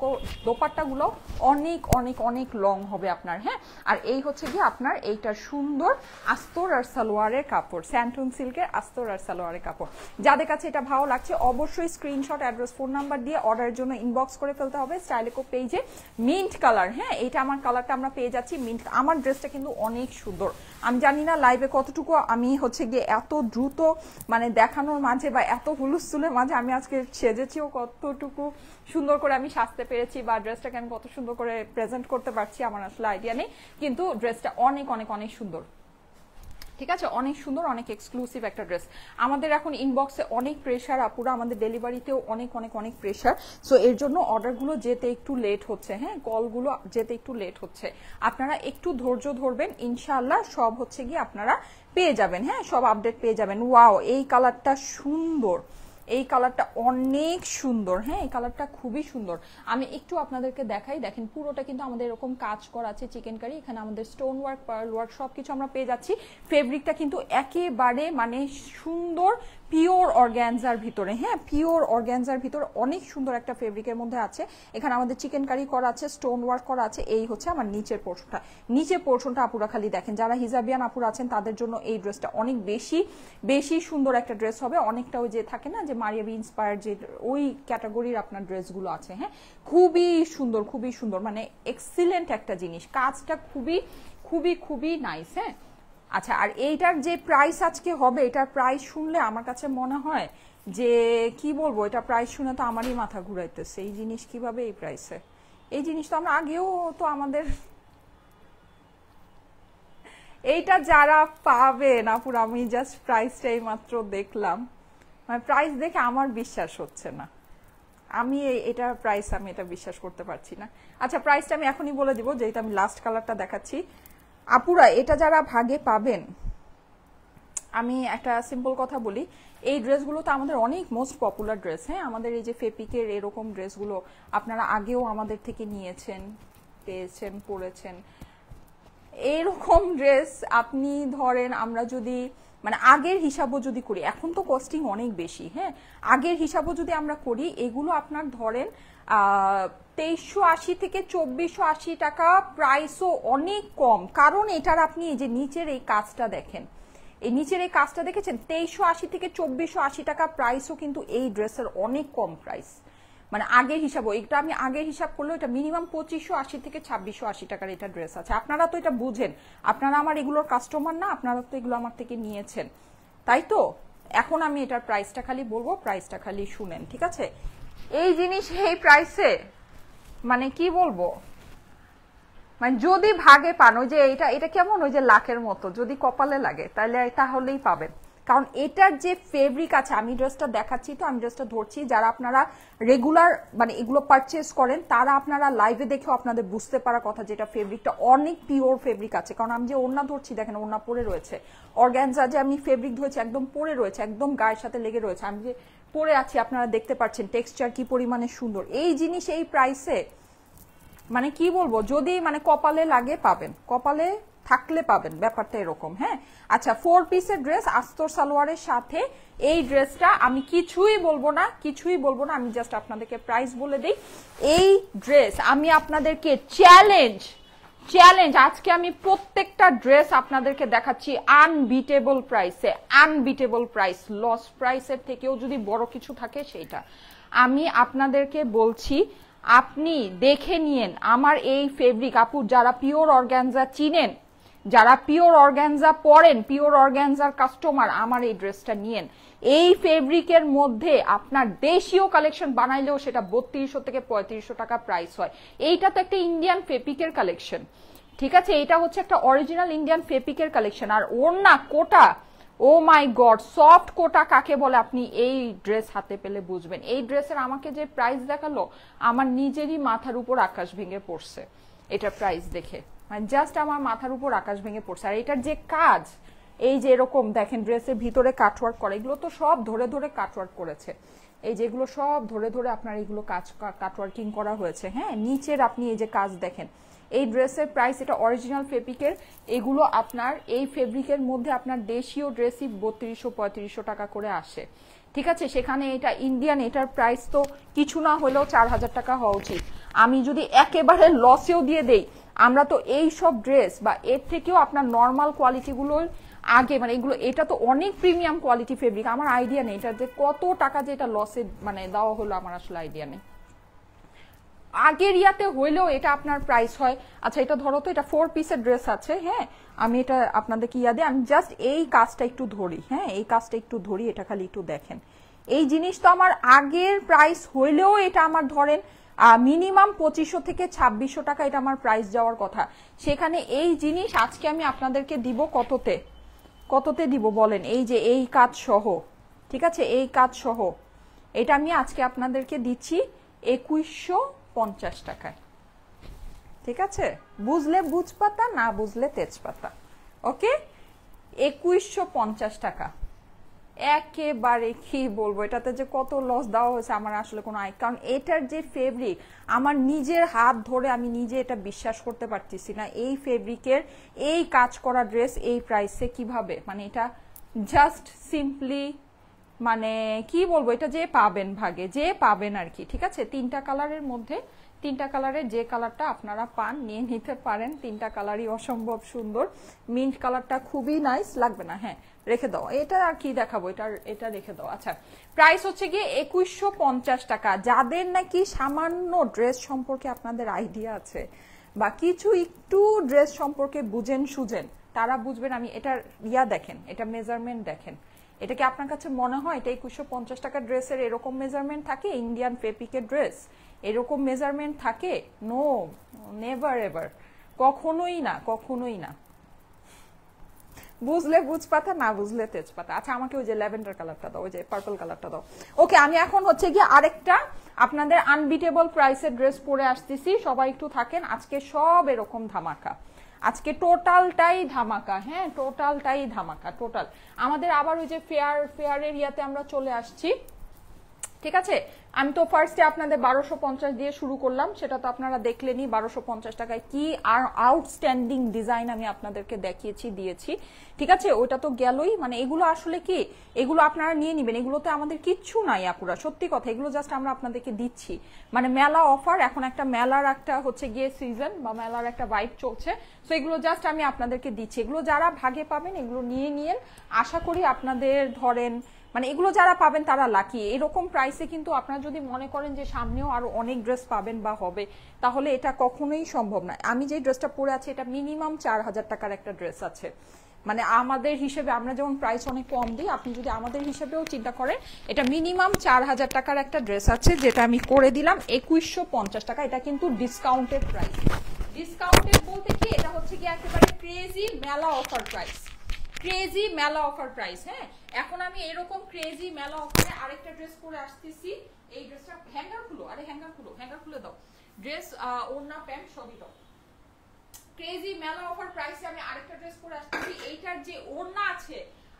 দোপাট্টাগুলো অনেক অনেক অনেক লং হবে আপনার। হ্যাঁ, আর এই হচ্ছে গিয়ে আপনার এইটা সুন্দর আস্তর আর সালোয়ারের কাপড়, স্যান্টুন সিল্কের আস্তর আর সালোয়ারের কাপড়। যাদের কাছে এটা ভালো লাগছে অবশ্যই স্ক্রিনশট, অ্যাড্রেস, ফোন নাম্বার দিয়ে অর্ডারের জন্য ইনবক্স করে ফেলতে হবে স্টাইলেকো পেজে। মিন্ট কালার, হ্যাঁ, এটা আমার কালারটা আমরা পেয়ে যাচ্ছি মিন্ট। আমার ড্রেসটা কিন্তু অনেক সুন্দর। আমি জানি না লাইভে কতটুকু আমি হচ্ছে গিয়ে এত দ্রুত মানে দেখানোর মাঝে বা এত হুলুস্থুলের মাঝে আমি আজকে সেজেছিও, কতটুকু সুন্দর করে আমি সাজতে পেরেছি বা ড্রেসটাকে আমি কত সুন্দর করে প্রেজেন্ট করতে পারছি আমার আসলে আইডিয়া নেই, কিন্তু ড্রেসটা অনেক অনেক অনেক সুন্দর, ঠিক আছে, অনেক সুন্দর, অনেক এক্সক্লুসিভ একটা ড্রেস। আমাদের এখন ইনবক্সে অনেক প্রেশার আপুরা, আমাদের ডেলিভারিতেও অনেক অনেক অনেক প্রেশার, সো এর জন্য অর্ডারগুলো যেতে একটু লেট হচ্ছে, হ্যাঁ, কলগুলো যেতে একটু লেট হচ্ছে। আপনারা একটু ধৈর্য ধরবেন, ইনশাআল্লাহ সব হচ্ছে গিয়ে আপনারা পেয়ে যাবেন, হ্যাঁ, সব আপডেট পেয়ে যাবেন। ওয়াও, এই কালারটা সুন্দর, এই কালারটা অনেক সুন্দর, হ্যাঁ, এই কালারটা খুবই সুন্দর। আমি একটু আপনাদেরকে দেখাই, দেখেন পুরোটা কিন্তু আমাদের এরকম কাজ করা আছে চিকেন কারি, এখানে আমাদের স্টোন ওয়ার্ক, পার্ল ওয়ার্ক সবকিছু আমরা পেয়ে যাচ্ছি। ফেব্রিকটা কিন্তু একেবারে মানে সুন্দর পিওর অর্গ্যানজার ভিতরে, হ্যাঁ, পিওর অর্গ্যানজার ভিতরে অনেক সুন্দর একটা ফেব্রিকের মধ্যে আছে। এখানে আমাদের চিকেন কারি করা আছে, স্টোন ওয়ার্ক করা আছে। এই হচ্ছে আমার নিচের পোর্শনটা, নিচের পোর্শনটা আপুরা খালি দেখেন, যারা হিজাবিয়ান আপুরা আছেন তাদের জন্য এই ড্রেসটা অনেক বেশি বেশি সুন্দর একটা ড্রেস হবে। অনেকটা ওই যে থাকে না যে মারিয়াবি ইন্সপায়ার্ড, যে ওই ক্যাটাগরির আপনার ড্রেসগুলো আছে, হ্যাঁ, খুবই সুন্দর, খুবই সুন্দর, মানে এক্সিলেন্ট একটা জিনিস, কাজটা খুবই খুবই খুবই নাইস। হ্যাঁ, আচ্ছা, আর এইটার যে প্রাইস আজকে হবে, এটার প্রাইস শুনলে আমার কাছে মনে হয় যে কি বলবো, এটা প্রাইস শুনে তো আমারই মাথা ঘুরাইতেছে, এই জিনিস কিভাবে এই প্রাইসে, এই জিনিস তো আমরা আগেও তো আমাদের এইটা যারা পাবে না পুরো, আমি জাস্ট প্রাইসটাই মাত্র দেখলাম, মানে প্রাইস দেখে আমার বিশ্বাস হচ্ছে না, আমি এটার প্রাইস আমি এটা বিশ্বাস করতে পারছি না। আচ্ছা, প্রাইসটা আমি এখনই বলে দিব, যেহেতু আমি লাস্ট কালারটা দেখাচ্ছি। আপুরা এটা যারা ভাগে পাবেন, আমি একটা সিম্পল কথা বলি, এই ড্রেসগুলো তো আমাদের অনেক মোস্ট পপুলার ড্রেস, হ্যাঁ, আমাদের এই যে ফেপিকের এরকম ড্রেসগুলো আপনারা আগেও আমাদের থেকে নিয়েছেন, পেয়েছেন, পরেছেন। এরকম ড্রেস আপনি ধরেন আমরা যদি মানে আগের হিসাবও যদি করি, এখন তো কস্টিং অনেক বেশি, হ্যাঁ, আগের হিসাবও যদি আমরা করি, এগুলো আপনার ধরেন 2380 থেকে 2480 টাকা, প্রাইসও অনেক কম। কারণ এটার আপনি এই যে নিচের এই কাজটা দেখেন, এই নিচের এই কাজটা দেখেছেন, 2380 থেকে 2480 টাকা প্রাইসও কিন্তু এই ড্রেসের অনেক কম প্রাইস, মানে আগের হিসাব, এটা আমি আগের হিসাব করলে এটা মিনিমাম 2580 থেকে 2680 টাকার এটা ড্রেস আছে। আপনারা তো এটা বুঝেন, আপনারা আমার এগুলোর কাস্টমার না, আপনারা তো এগুলো আমার থেকে নিয়েছেন, তাই তো। এখন আমি এটার প্রাইসটা খালি বলবো, প্রাইসটা খালি শুনেন, ঠিক আছে। এই জিনিস এই প্রাইসে মানে কি বলবো, মানে যদি ভাগে পান, ওই যে এটা কেমন ওই যে লাখের মতো, যদি কপালে লাগে তাহলেই পাবেন। কারণ এটার যে ফেব্রিক আছে, আমি ড্রেসটা দেখাচ্ছি তো, আমি ড্রেসটা ধরছি, যারা আপনারা রেগুলার মানে এগুলো পারচেস করেন তারা আপনারা লাইভে দেখেও আপনাদের বুঝতে পারা কথা, যেটা ফেব্রিকটা অনেক পিওর ফেব্রিক আছে। কারণ আমি যে ওড়না ধরছি দেখেন, ওড়না পরে রয়েছে, অর্গানজা যে আমি ফেব্রিক ধরেছি একদম পরে রয়েছে, একদম গায়ের সাথে লেগে রয়েছে, আমি যে পরে আছি আপনারা দেখতে পাচ্ছেন টেক্সচার কি পরিমাণে সুন্দর। এই জিনিস এই প্রাইসে মানে কি বলবো, যদি মানে কপালে লাগে পাবেন, কপালে থাকলে পাবেন, ব্যাপারটা এরকম। হ্যাঁ, আচ্ছা, 4 পিসের ড্রেস আস্তর সালোয়ারের সাথে এই ড্রেসটা আমি কিছুই বলবো না, কিছুই বলবো না, আমি জাস্ট আপনাদেরকে প্রাইস বলে দিই। এই ড্রেস আমি আপনাদেরকে চ্যালেঞ্জ আজকে আমি প্রত্যেকটা ড্রেস আপনাদেরকে দেখাচ্ছি আনবিটেবল প্রাইসে, আনবিটেবল প্রাইস, লস প্রাইসের থেকেও যদি বড় কিছু থাকে সেইটা আমি আপনাদেরকে বলছি। আপনি দেখে নিয়েন আমার এই ফেব্রিক, আপু যারা পিওর অর্গানজা চিনেন, যারা পিওর অর্গানজা পরেন, পিওর অর্গানজার কাস্টমার, আমার এই ড্রেসটা নিয়েন। এই ফেব্রিকের মধ্যে আপনার দেশীয় কালেকশন বানাইলেও সেটা 3200 থেকে 3500 টাকা প্রাইস হয়। এইটা তো একটা ইন্ডিয়ান ফেব্রিকের কালেকশন, ঠিক আছে, এটা হচ্ছে একটা অরিজিনাল ইন্ডিয়ান ফেব্রিকের কালেকশন। আর ওড়না কোটা, ও মাই গড, সফট কোটা কাকে বলে আপনি এই ড্রেস হাতে পেলে বুঝবেন। এই ড্রেসের আমাকে যে প্রাইস দেখালো, আমার নিজেরই মাথার উপর আকাশ ভেঙে পড়ছে এটার প্রাইস দেখে, মানে জাস্ট আমার মাথার উপর আকাশ ভেঙে পড়ছে। আর এটার যে কাজ, এই যে এরকম দেখেন ড্রেসের ভিতরে কাটওয়ার্ক করা, এগুলো তো সব ধরে ধরে কাটওয়ার্ক করেছে, এই যেগুলো সব ধরে ধরে আপনার এগুলো কাজ কাটওয়ার্কিং করা হয়েছে। হ্যাঁ, নিচের আপনি এই যে কাজ দেখেন। এই ড্রেসের প্রাইস, এটা অরিজিনাল ফেব্রিকের, এগুলো আপনার এই ফেব্রিকের মধ্যে আপনার দেশীয় ড্রেসই 3200-3500 টাকা করে আসে, ঠিক আছে। সেখানে এটা ইন্ডিয়ান, এটার প্রাইস তো কিছু না হলেও 4000 টাকা হওয়া উচিত। আমি যদি একেবারে লসেও দিয়ে দেই, আমরা তো এই সব ড্রেস বা এর থেকেও আপনার নর্মাল কোয়ালিটিগুলোর আগে, মানে এগুলো, এটা তো অনেক প্রিমিয়াম কোয়ালিটি ফেব্রিক, আমার আইডিয়া নেই এটা যে কত টাকা যে এটা লসে মানে দেওয়া হলো, আমার আসলে আইডিয়া নেই। আগের ইয়াতে হইলেও এটা আপনার প্রাইস হয়। আচ্ছা, এটা ধরো তো, এটা 4 পিসের ড্রেস আছে। হ্যাঁ, আমি এটা আপনাদেরকে ইয়াদে, আমি জাস্ট এই কাজটা একটু ধরি। হ্যাঁ, এই কাজটা একটু ধরি, এটা খালি একটু দেখেন। এই জিনিস তো আমার আগের প্রাইস হইলেও এটা আমার ধরেন মিনিমাম 2500 থেকে 2600 টাকা এটা আমার প্রাইস যাওয়ার কথা। সেখানে এই জিনিস আজকে আমি আপনাদেরকে দিব কততে, কততে দিব বলেন? এই যে এই কাজ সহ, ঠিক আছে, এই কাজ সহ এটা আমি আজকে আপনাদেরকে দিচ্ছি 2150 টাকায়, ঠিক আছে। বুঝলে বুঝপাতা, না বুঝলে তেজপাতা। ওকে, 2150 টাকা। একেবারে কি বলবো, এটাতে যে কত লস দেওয়া হয়েছে আমার আসলে কোনো কারণ এটার যে ফেব্রিক, আমার নিজের হাত ধরে আমি নিজে এটা বিশ্বাস করতে পারতেছি না, এই ফেব্রিকের এই কাজ করা ড্রেস এই প্রাইসে কিভাবে, মানে এটা জাস্ট সিম্পলি, মানে কি বলবো, এটা যে পাবেন ভাগে, যে পাবেন আর কি, ঠিক আছে। 3টা কালারের মধ্যে, 3টা কালারের যে কালারটা আপনারা পান নিয়ে নিতে পারেন, 3টা কালারই অসম্ভব সুন্দর। মিন্ট কালারটা খুবই নাইস, লাগবে না, হ্যাঁ রেখে দাও, এটা আর কি দেখাবো, এটা রেখে দাও। আচ্ছা, প্রাইস হচ্ছে গিয়ে 2150 টাকা। যাদের নাকি সামান্য ড্রেস সম্পর্কে আপনাদের আইডিয়া আছে বা কিছু একটু ড্রেস সম্পর্কে বুঝেন সুঝেন, তারা বুঝবেন। আমি এটার ইয়া দেখেন, এটা মেজারমেন্ট দেখেন, এটা কি আপনার কাছে মনে হয় এটা 2150 টাকা ড্রেসের এরকম মেজারমেন্ট থাকে? ইন্ডিয়ান ফেব্রিকের ড্রেস এরকম মেজারমেন্ট থাকে? নো, নেভার এভার, কখনোই না, কখনোই না। বুঝলে বুঝপাতা, না বুঝলে তেজপাতা। আচ্ছা, আমাকে ওই যে ল্যাভেন্ডার কালারটা দাও, ওই যে পার্পল কালারটা দাও। ওকে, আমি এখন হচ্ছে গিয়ে আরেকটা আপনাদের আনবিটেবল প্রাইসের ড্রেস পরে আসতেছি, সবাই একটু থাকেন। আজকে সব এরকম ধামাকা, আজকে টোটালটাই ধামাকা। হ্যাঁ, টোটালটাই ধামাকা, টোটাল। আমাদের আবার ওই যে ফেয়ারের ইয়াতে আমরা চলে আসছি, ঠিক আছে। আমি তো ফার্স্টে আপনাদের 1250 দিয়ে শুরু করলাম, সেটা তো আপনারা দেখলেনই। 1250 টাকায় কি আর আউটস্ট্যান্ডিং ডিজাইন আমি আপনাদেরকে দেখিয়েছি, দিয়েছি, ঠিক আছে। ওটা তো গেলই, মানে এগুলো আসলে কি, এগুলো আপনারা নিয়ে নিবেন, এগুলোতে আমাদের কিচ্ছু নাই আপুরা, সত্যি কথা। এগুলো জাস্ট আমরা আপনাদেরকে দিচ্ছি, মানে মেলা অফার, এখন একটা মেলার একটা হচ্ছে গিয়ে সিজন বা মেলার একটা ভাইব চলছে, তো এগুলো জাস্ট আমি আপনাদেরকে দিচ্ছি। এগুলো যারা ভাগে পাবেন এগুলো নিয়ে নিয়েন, আশা করি আপনাদের ধরেন মানে এগুলো যারা পাবেন তারা লাকি। এরকম প্রাইসে কিন্তু আপনারা যদি মনে করেন যে সামনেও আরো অনেক ড্রেস পাবেন বা হবে, তাহলে এটা কখনোই সম্ভব না। আমি যে ড্রেসটা পরে আছি এটা মিনিমাম 4000 টাকার একটা ড্রেস আছে, মানে আমাদের হিসেবে আমরা যেমন প্রাইস অনেক কম দিই, আপনি যদি আমাদের হিসেবেও চিন্তা করেন, এটা মিনিমাম 4000 টাকার একটা ড্রেস আছে, যেটা আমি করে দিলাম 2150 টাকা। এটা কিন্তু ডিসকাউন্টেড প্রাইস। ডিসকাউন্টেড বলতে কি, এটা হচ্ছে কি একেবারে ক্রেজি মেলা অফার প্রাইস, ক্রেজি মেলা অফার প্রাইস। হ্যাঁ, এখন আমি এরকম ক্রেজি মেলা অফারে আরেকটা ড্রেস পরে আসতেছি। এই ড্রেসটা হ্যাঙ্গার খুলো, আরে হ্যাঙ্গার খুলো, হ্যাঙ্গার খুলে দাও। ড্রেস ওড়না প্যান্ট সবই দাও। ক্রেজি মেলা অফার প্রাইসে আমি আরেকটা ড্রেস পরে আসতেছি। এইটার যে ওড়না আছে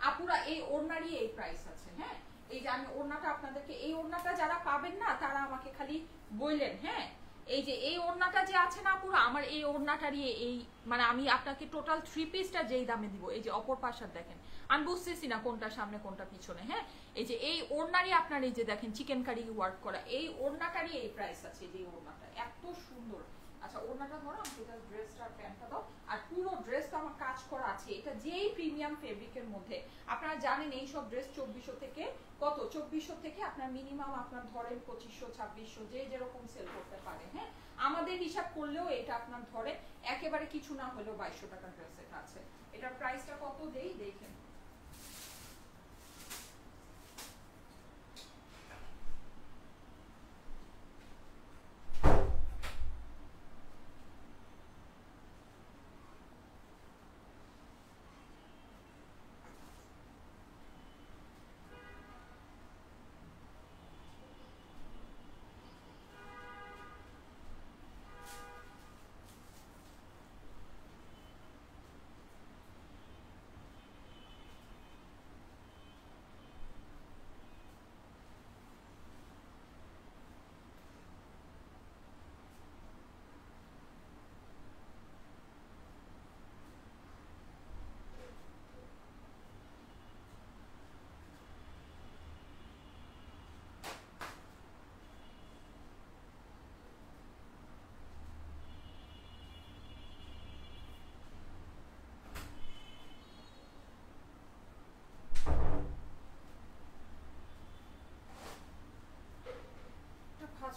আপুরা, এই ওড়নারই এই প্রাইস আছে। হ্যাঁ, এই যে আমি ওড়নাটা আপনাদেরকে, এই ওড়নাটা যারা পাবেন না তারা আমাকে খালি বললেন। হ্যাঁ, এই যে এই ওড়নাটা যে আছে না পুরো আমার, এই ওড়নাটারই এই, মানে আমি আপনাকে টোটাল 3 পিসটা যেই দামে দিব, এই যে অপর পাশে দেখেন, আমি বুঝতেছি না কোনটা সামনে কোনটা পিছনে। হ্যাঁ, এই যে এই ওড়নারই আপনার, এই যে দেখেন চিকেন কারি ওয়ার্ক করা, এই ওড়নাটারই এই প্রাইস আছে। যে ওড়নাটা এত সুন্দর। আচ্ছা, ওড়নাটা ধরো, আমি ড্রেসটা প্যান্টটা দাও। আর পুরো ড্রেসটা আমার কাজ করা আছে, এটা যেই প্রিমিয়াম ফেব্রিকের মধ্যে। আপনারা জানেন এই সব ড্রেস 2400 থেকে কত, 2400 থেকে আপনার মিনিমাম আপনার ধরেন 2500 2600 যে যেরকম সেল করতে পারে। হ্যাঁ, আমাদের হিসাব করলেও এটা আপনার ধরে একেবারে কিছু না হলেও 2200 টাকার ড্রেস এটা আছে। এটার প্রাইসটা কত দেই দেখেন।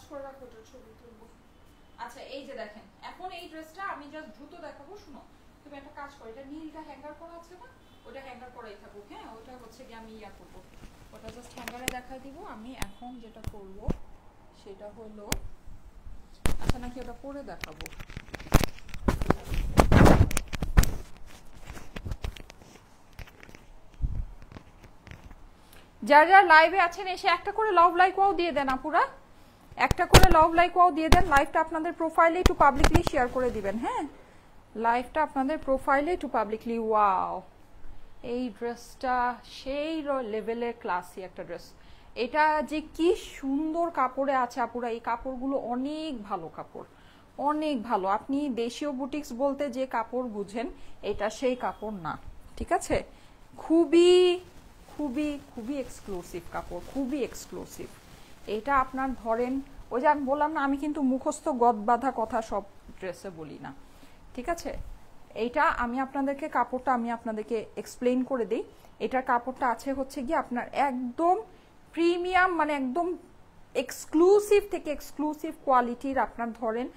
করে রাখো, ছবি তুলবো। আচ্ছা এই যে দেখেন, এখন এই ড্রেসটা আমি জাস্ট দ্রুত দেখাবো। শুনো, তুমি একটা কাজ করো, এটা নীলটা হ্যাঙ্গার করা আছে না, ওটা হ্যাঙ্গার করাই থাকুক। হ্যাঁ, ওটা হচ্ছে কি আমি ইয়া করবো, ওটা জাস্ট হ্যাঙ্গারে দেখাই দিব। আমি এখন যেটা করব সেটা হলো, আচ্ছা নাকি ওটা পরে দেখাবো। যারা যারা লাইভে আছেন এসে একটা করে লাভ লাইক ওয়াও দিয়ে দেন আপুরা, একটা করে লাভ লাইক ওয়াও দিয়ে দেন। লাইভটা আপনাদের প্রোফাইলে একটু পাবলিকলি শেয়ার করে দিবেন। হ্যাঁ, লাইভটা আপনাদের প্রোফাইলে একটু পাবলিকলি। ওয়াও, এই ড্রেসটা সেই লেভেলের ক্লাসি একটা ড্রেস। এটা যে কি সুন্দর কাপড়ে আছে আপুরা, এই কাপড়গুলো অনেক ভালো কাপড়, অনেক ভালো। আপনি দেশীয় বুটিক্স বলতে যে কাপড় বুঝেন, এটা সেই কাপড় না। ঠিক আছে, খুবই খুবই খুবই এক্সক্লুসিভ কাপড়, খুবই এক্সক্লুসিভ। এটা আপনার ধরেন, ওই যে আমি বললাম না, আমি কিন্তু মুখস্থ গদ বাঁধা কথা সব ড্রেসে বলি না। ঠিক আছে, এইটা আমি আপনাদেরকে কাপড়টা আমি আপনাদেরকে এক্সপ্লেইন করে দিই। এটার কাপড়টা আছে হচ্ছে গিয়ে আপনার একদম প্রিমিয়াম, মানে একদম এক্সক্লুসিভ থেকে এক্সক্লুসিভ কোয়ালিটির। আপনার ধরেন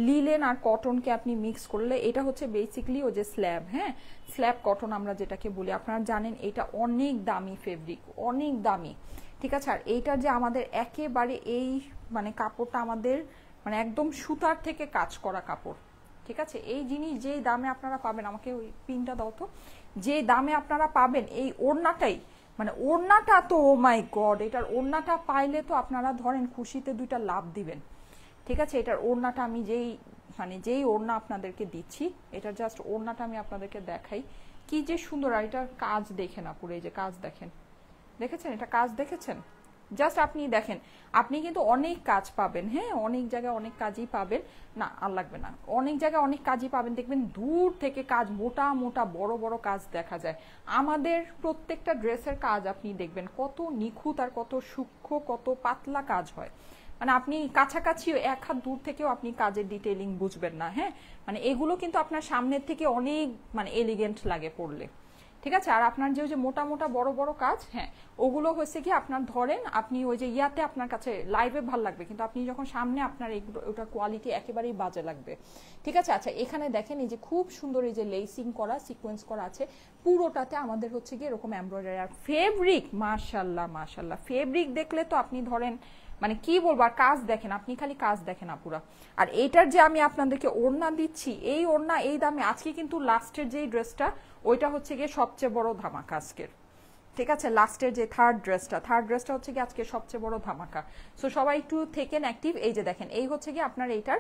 লিলেন আর কটনকে আপনি মিক্স করলে এটা হচ্ছে বেসিক্যালি ওই যে স্ল্যাব। হ্যাঁ, স্ল্যাব কটন আমরা যেটাকে বলি, আপনারা জানেন এটা অনেক দামি ফেব্রিক, অনেক দামি। ঠিক আছে, আর এইটা যে আমাদের একেবারে এই মানে কাপড়টা আমাদের মানে একদম সুতার থেকে কাজ করা কাপড়। ঠিক আছে, এই জিনিস যেই দামে আপনারা পাবেন, আমাকে ওই পিনটা দাও তো, যে দামে আপনারা পাবেন এই ওড়নাটাই, মানে ওড়নাটা তো ও মাই গড, এটার ওড়নাটা পাইলে তো আপনারা ধরেন খুশিতে দুইটা লাভ দিবেন। ঠিক আছে, এটার ওড়নাটা আমি যেই ওড়না আপনাদেরকে দিচ্ছি, এটার জাস্ট ওড়নাটা আমি আপনাদেরকে দেখাই, কি যে সুন্দর। আর এটার কাজ দেখেন আপুরে, এই যে কাজ দেখেন, দেখেছেন এটা কাজ দেখেছেন? জাস্ট আপনি দেখেন, আপনি কিন্তু অনেক কাজ পাবেন। হ্যাঁ, অনেক জায়গায় অনেক কাজই পাবেন না, আর লাগবে না, অনেক জায়গায় অনেক কাজই পাবেন। দেখবেন দূর থেকে কাজ, মোটা মোটা বড় বড় কাজ দেখা যায়। আমাদের প্রত্যেকটা ড্রেসের কাজ আপনি দেখবেন কত নিখুঁত আর কত সূক্ষ্ম, কত পাতলা কাজ হয়। মানে আপনি কাছাকাছি এক হাত দূর থেকেও আপনি কাজের ডিটেইলিং বুঝবেন না। হ্যাঁ, মানে এগুলো কিন্তু আপনার সামনের থেকে অনেক মানে এলিগেন্ট লাগে পড়লে। ঠিক আছে, আর আপনার যে ওই যে মোটা মোটা বড় বড় কাজ, হ্যাঁ ওগুলো হচ্ছে কি আপনার ধরেন আপনি ওই যে ইয়াতে আপনার কাছে লাইভে ভাল লাগবে, কিন্তু আপনি যখন সামনে আপনার এগুলো ওটার কোয়ালিটি একেবারেই বাজে লাগবে। ঠিক আছে, আচ্ছা এখানে দেখেন এই যে খুব সুন্দর এই যে লেসিং করা, সিকোয়েন্স করা আছে পুরোটাতে আমাদের হচ্ছে কি এরকম এমব্রয়ডারি। আর ফেব্রিক মাশাল্লাহ মাশাল্লাহ, ফেব্রিক দেখলে তো আপনি ধরেন মানে কি বলবো, আর কাজ দেখেন, আপনি খালি কাজ দেখেন আপুরা। আর এইটার যে আমি আপনাদেরকে ওড়না দিচ্ছি, এই ওড়না এই দামে আজকে কিন্তু লাস্টের যেই ড্রেসটা ওইটা হচ্ছে গিয়ে সবচেয়ে বড় ধামাকা আজকের। ঠিক আছে, লাস্টের যে থার্ড ড্রেসটা হচ্ছে কি আজকে সবচেয়ে বড় ধামাকা। সো সবাই একটু থেকেন অ্যাক্টিভ। এই যে দেখেন, এই হচ্ছে কি আপনার এইটার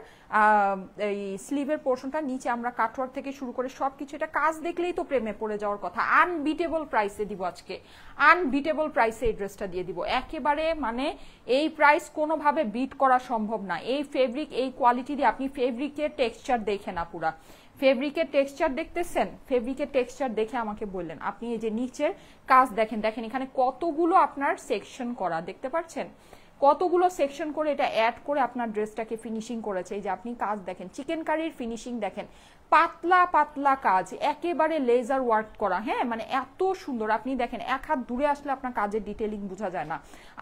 এই স্লিভের পোর্শনটা, নিচে আমরা কাটওয়ার্ক থেকে শুরু করে সবকিছু, এটা কাজ দেখলেই তো প্রেমে পড়ে যাওয়ার কথা। আনবিটেবল প্রাইসে দিব আজকে, আনবিটেবল প্রাইসে এই ড্রেসটা দিয়ে দিব একেবারে, মানে এই প্রাইস কোনোভাবে বিট করা সম্ভব না। এই ফেব্রিক, এই কোয়ালিটি দিয়ে আপনি ফেব্রিকের টেক্সচার দেখেন না, পুরা ফেব্রিকের টেক্সচার দেখতেছেন, ফেব্রিকের টেক্সচার দেখে আমাকে বললেন। আপনি এই যে নিচের কাজ দেখেন, দেখেন এখানে কতগুলো আপনার সেকশন করা, দেখতে পাচ্ছেন কতগুলো সেকশন করে এটা অ্যাড করে আপনার ড্রেসটাকে ফিনিশিং করেছে। এই যে আপনি কাজ দেখেন, চিকেন কারির ফিনিশিং দেখেন, পাতলা পাতলা কাজ, একেবারে লেজার ওয়ার্ক করা। হ্যাঁ, মানে এত সুন্দর, আপনি দেখেন এক হাত দূরে আসলে আপনার কাজের ডিটেইলিং বোঝা যায় না।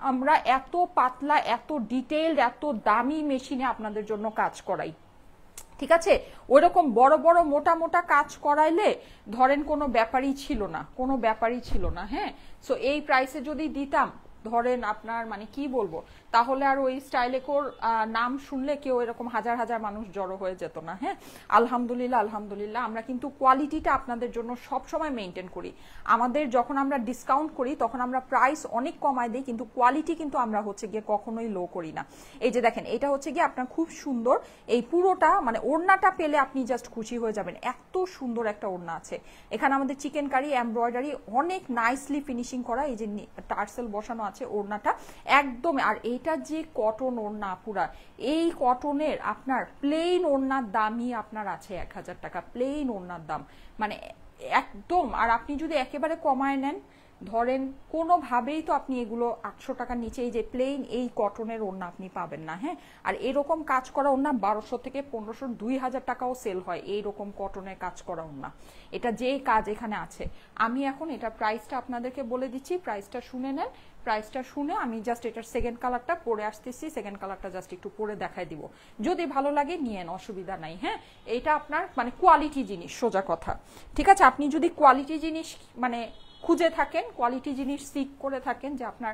আমরা এত পাতলা, এত ডিটেইলড, এত দামি মেশিনে আপনাদের জন্য কাজ করাই। ঠিক আছে, ওইরকম বড় বড় মোটা মোটা কাজ করাইলে ধরেন কোনো ব্যাপারই ছিল না, কোনো ব্যাপারই ছিল না। হ্যাঁ, সো এই প্রাইসে যদি দিতাম ধরেন আপনার মানে কি বলবো, তাহলে আর ওই স্টাইলেকোর নাম শুনলে কেউ এরকম হাজার হাজার মানুষ জড়ো হয়ে যেত না। হ্যাঁ, আলহামদুলিল্লাহ আলহামদুলিল্লাহ, আমরা কিন্তু কোয়ালিটিটা আপনাদের জন্য সব সময় মেনটেন করি। আমাদের যখন আমরা ডিসকাউন্ট করি তখন আমরা প্রাইস অনেক কমায় দিই, কিন্তু কোয়ালিটি কিন্তু আমরা হচ্ছে গিয়ে কখনোই লো করি না। এই যে দেখেন, এটা হচ্ছে গিয়ে আপনার খুব সুন্দর, এই পুরোটা মানে ওড়নাটা পেলে আপনি জাস্ট খুশি হয়ে যাবেন, এত সুন্দর একটা ওড়না আছে। এখানে আমাদের চিকেন কারি এমব্রয়ডারি অনেক নাইসলি ফিনিশিং করা, এই যে টার্সেল বসানো আছে ওড়নাটা একদম। আর এইটা যে কটন ওড়না পুরা, এই কটনের আপনার প্লেন ওড়নার দামই আপনার আছে 1000 টাকা, প্লেন ওড়নার দাম মানে একদম। আর আপনি যদি একেবারে কমায় নেন ধরেন কোনোভাবেই তো আপনি এগুলো 800 টাকার নিচে এই যে প্লেন এই কটনের ওড়না আপনি পাবেন না। হ্যাঁ, আর এরকম কাজ করা ওড়না 1200 থেকে 1500 2000 টাকাও সেল হয়, এইরকম কটনের কাজ করা ওড়না। এটা যে কাজ এখানে আছে, আমি এখন এটা প্রাইসটা আপনাদেরকে বলে দিচ্ছি, প্রাইসটা শুনে নেন। প্রাইসটা শুনে আমি জাস্ট এটার সেকেন্ড কালারটা পরে আসতেছি, সেকেন্ড কালারটা জাস্ট একটু পরে দেখাই দিব, যদি ভালো লাগে নিয়েন, অসুবিধা নাই। হ্যাঁ, এটা আপনার মানে কোয়ালিটি জিনিস, সোজা কথা। ঠিক আছে, আপনি যদি কোয়ালিটি জিনিস মানে খুঁজে থাকেন, কোয়ালিটি জিনিস সিক করে থাকেন, যে আপনার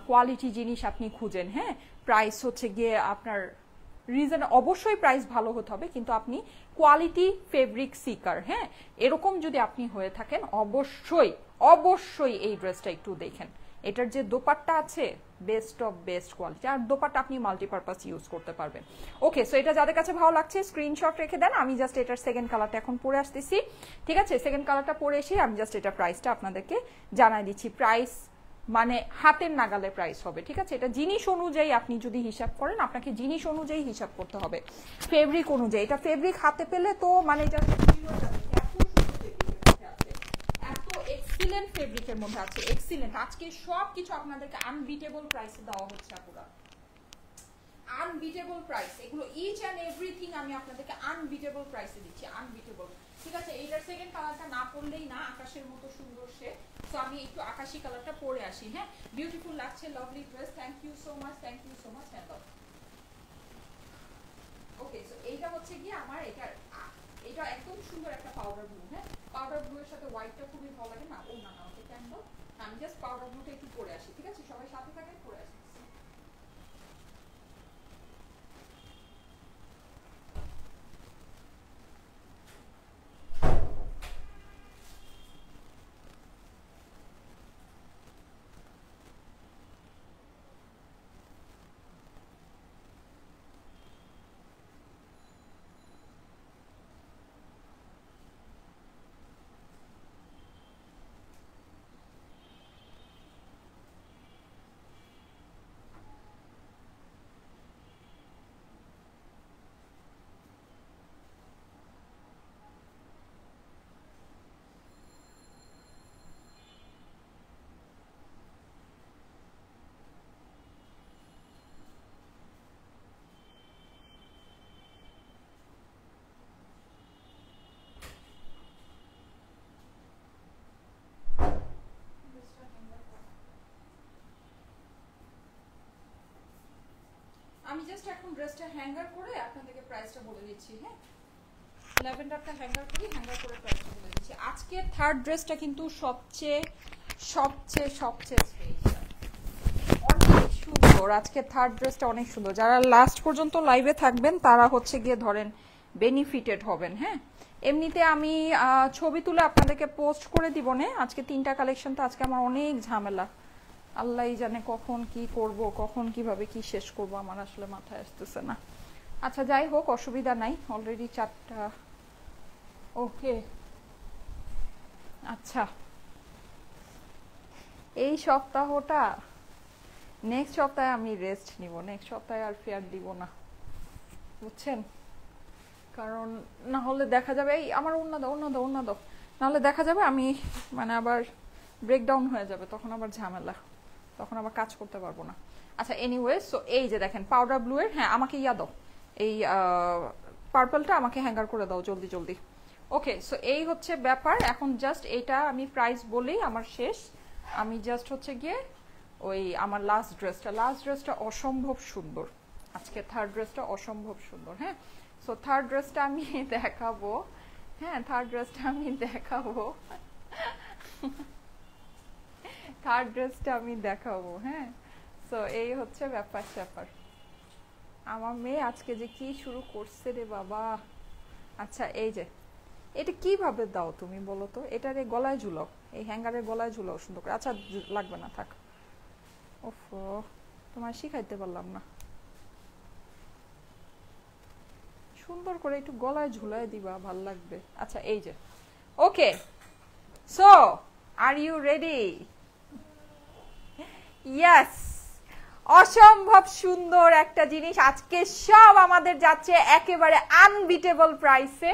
কোয়ালিটি জিনিস আপনি খুঁজেন, হ্যাঁ, প্রাইস হচ্ছে গিয়ে আপনার রিজন, অবশ্যই প্রাইস ভালো হতে হবে, কিন্তু আপনি কোয়ালিটি ফেব্রিক সিকার, হ্যাঁ, এরকম যদি আপনি হয়ে থাকেন, অবশ্যই অবশ্যই এই ড্রেসটা একটু দেখেন। এটার যে দোপাট্টা আছে, বেস্ট অফ বেস্ট কোয়ালিটি, আর দোপাট্টা আপনি মাল্টিপারপাস ইউজ করতে পারবেন। ওকে, সো এটা যাদের কাছে ভালো লাগছে স্ক্রিনশট রেখে দেন। আমি জাস্ট এটার সেকেন্ড কালারটা এখন পরে আসতেছি। ঠিক আছে, সেকেন্ড কালারটা পরে এসে আমি জাস্ট এটা প্রাইসটা আপনাদেরকে জানাই দিচ্ছি। প্রাইস মানে হাতের নাগালে প্রাইস হবে। ঠিক আছে, এটা জিনিস অনুযায়ী আপনি যদি হিসাব করেন, আপনাকে জিনিস অনুযায়ী হিসাব করতে হবে, ফেব্রিক অনুযায়ী। এটা ফেব্রিক হাতে পেলে তো মানে এক্সিলেন্ট ফেব্রিকের মধ্যে আছে, এক্সিলেন্ট। আজকে সবকিছু আপনাদেরকে আনবিটেবল প্রাইসে দেওয়া হচ্ছে আপুরা, আনবিটেবল প্রাইস। এগুলো ইচ এন্ড এভরিথিং আমি আপনাদেরকে আনবিটেবল প্রাইসে দিচ্ছি, আনবিটেবল। ঠিক আছে, এইটার সেকেন্ড কালারটা না পরলেই না, আকাশের মতো সুন্দর সে। সো আমি একটু আকাশি কালারটা পরে আসি। হ্যাঁ, বিউটিফুল লাগছে, lovely dress, thank you so much, thank you so much. হ্যাঁ, ওকে, সো এইটা হচ্ছে কি আমার এটা একদম সুন্দর একটা পাউডার ব্লু। হ্যাঁ, পাউডার ব্লু এর সাথে হোয়াইটটা খুবই ভালো লাগে না। ও না না, ওকে কেন দাও, আমি জাস্ট পাউডার ব্লুটা একটু পরে আসি। ঠিক আছে, সবাই সাথে থাকেন, পরে আসি। আমি জাস্ট এখন ড্রেসটা হ্যাঙ্গার করে আপনাদেরকে প্রাইসটা বলে দিচ্ছি। হ্যাঁ, ল্যাভেন্ডারটা হ্যাঙ্গার করি, হ্যাঙ্গার করে প্রাইসটা বলে দিচ্ছি। আজকে থার্ড ড্রেসটা কিন্তু সবচেয়ে সবচেয়ে সবচেয়ে অনেক সুন্দর। আজকে থার্ড ড্রেসটা অনেক সুন্দর। যারা লাস্ট পর্যন্ত লাইভে থাকবেন তারা হচ্ছে গিয়ে ধরেন বেনিফিটেড হবেন। হ্যাঁ, এমনিতে আমি ছবি তুলে আপনাদেরকে পোস্ট করে দিব না। আজকে 3টা কালেকশন, তো আজকে আমার অনেক ঝামেলা, আল্লাহই জানে কখন কি করব, কখন কিভাবে কি শেষ করব, আমার আসলে মাথায় আসতেছে না। আচ্ছা যাই হোক, অসুবিধা নাই, অলরেডি 4টা। ওকে, আচ্ছা এই সপ্তাহটা, নেক্সট সপ্তাহে আমি রেস্ট নিব, নেক্সট সপ্তাহে আর ফেয়ার দিব না, বুঝছেন? কারণ না হলে দেখা যাবে এই আমার অন্য দাও, নাহলে দেখা যাবে আমি মানে আবার ব্রেকডাউন হয়ে যাবে, তখন আবার ঝামেলা, তখন আবার কাজ করতে পারবো না। আচ্ছা এনিওয়ে, সো এই যে দেখেন পাউডার ব্লু এর, হ্যাঁ আমাকে ইয়া দাও, এই পার্পলটা আমাকে হ্যাঙ্গার করে দাও জলদি জলদি। ওকে, সো এই হচ্ছে ব্যাপার। এখন জাস্ট এইটা আমি প্রাইস বলেই আমার শেষ। আমি জাস্ট হচ্ছে গিয়ে ওই আমার লাস্ট ড্রেসটা অসম্ভব সুন্দর। আজকে থার্ড ড্রেসটা অসম্ভব সুন্দর। হ্যাঁ, সো থার্ড ড্রেসটা আমি দেখাবো। হ্যাঁ, থার্ড ড্রেসটা আমি দেখাবো। হ্যাঁ, সো এই হচ্ছে ব্যাপার। আমার মেয়ে আজকে যে কি শুরু করছে রে বাবা। আচ্ছা এই যে এটা কিভাবে দাও তুমি বলো তো, এটার গলায় ঝুলাও, এই হ্যাঙ্গারের গলায় ঝুলাও সুন্দর করে। আচ্ছা লাগবে না, থাক। ওফো, তোমার শিখাইতে পারলাম না, সুন্দর করে একটু গলায় ঝুলাই দিবা, ভাল লাগবে। আচ্ছা এই যে, okay, so are you ready? Yes, অসম্ভব সুন্দর একটা জিনিস আজকে সব আমাদের যাচ্ছে একেবারে আনবিটেবল প্রাইসে,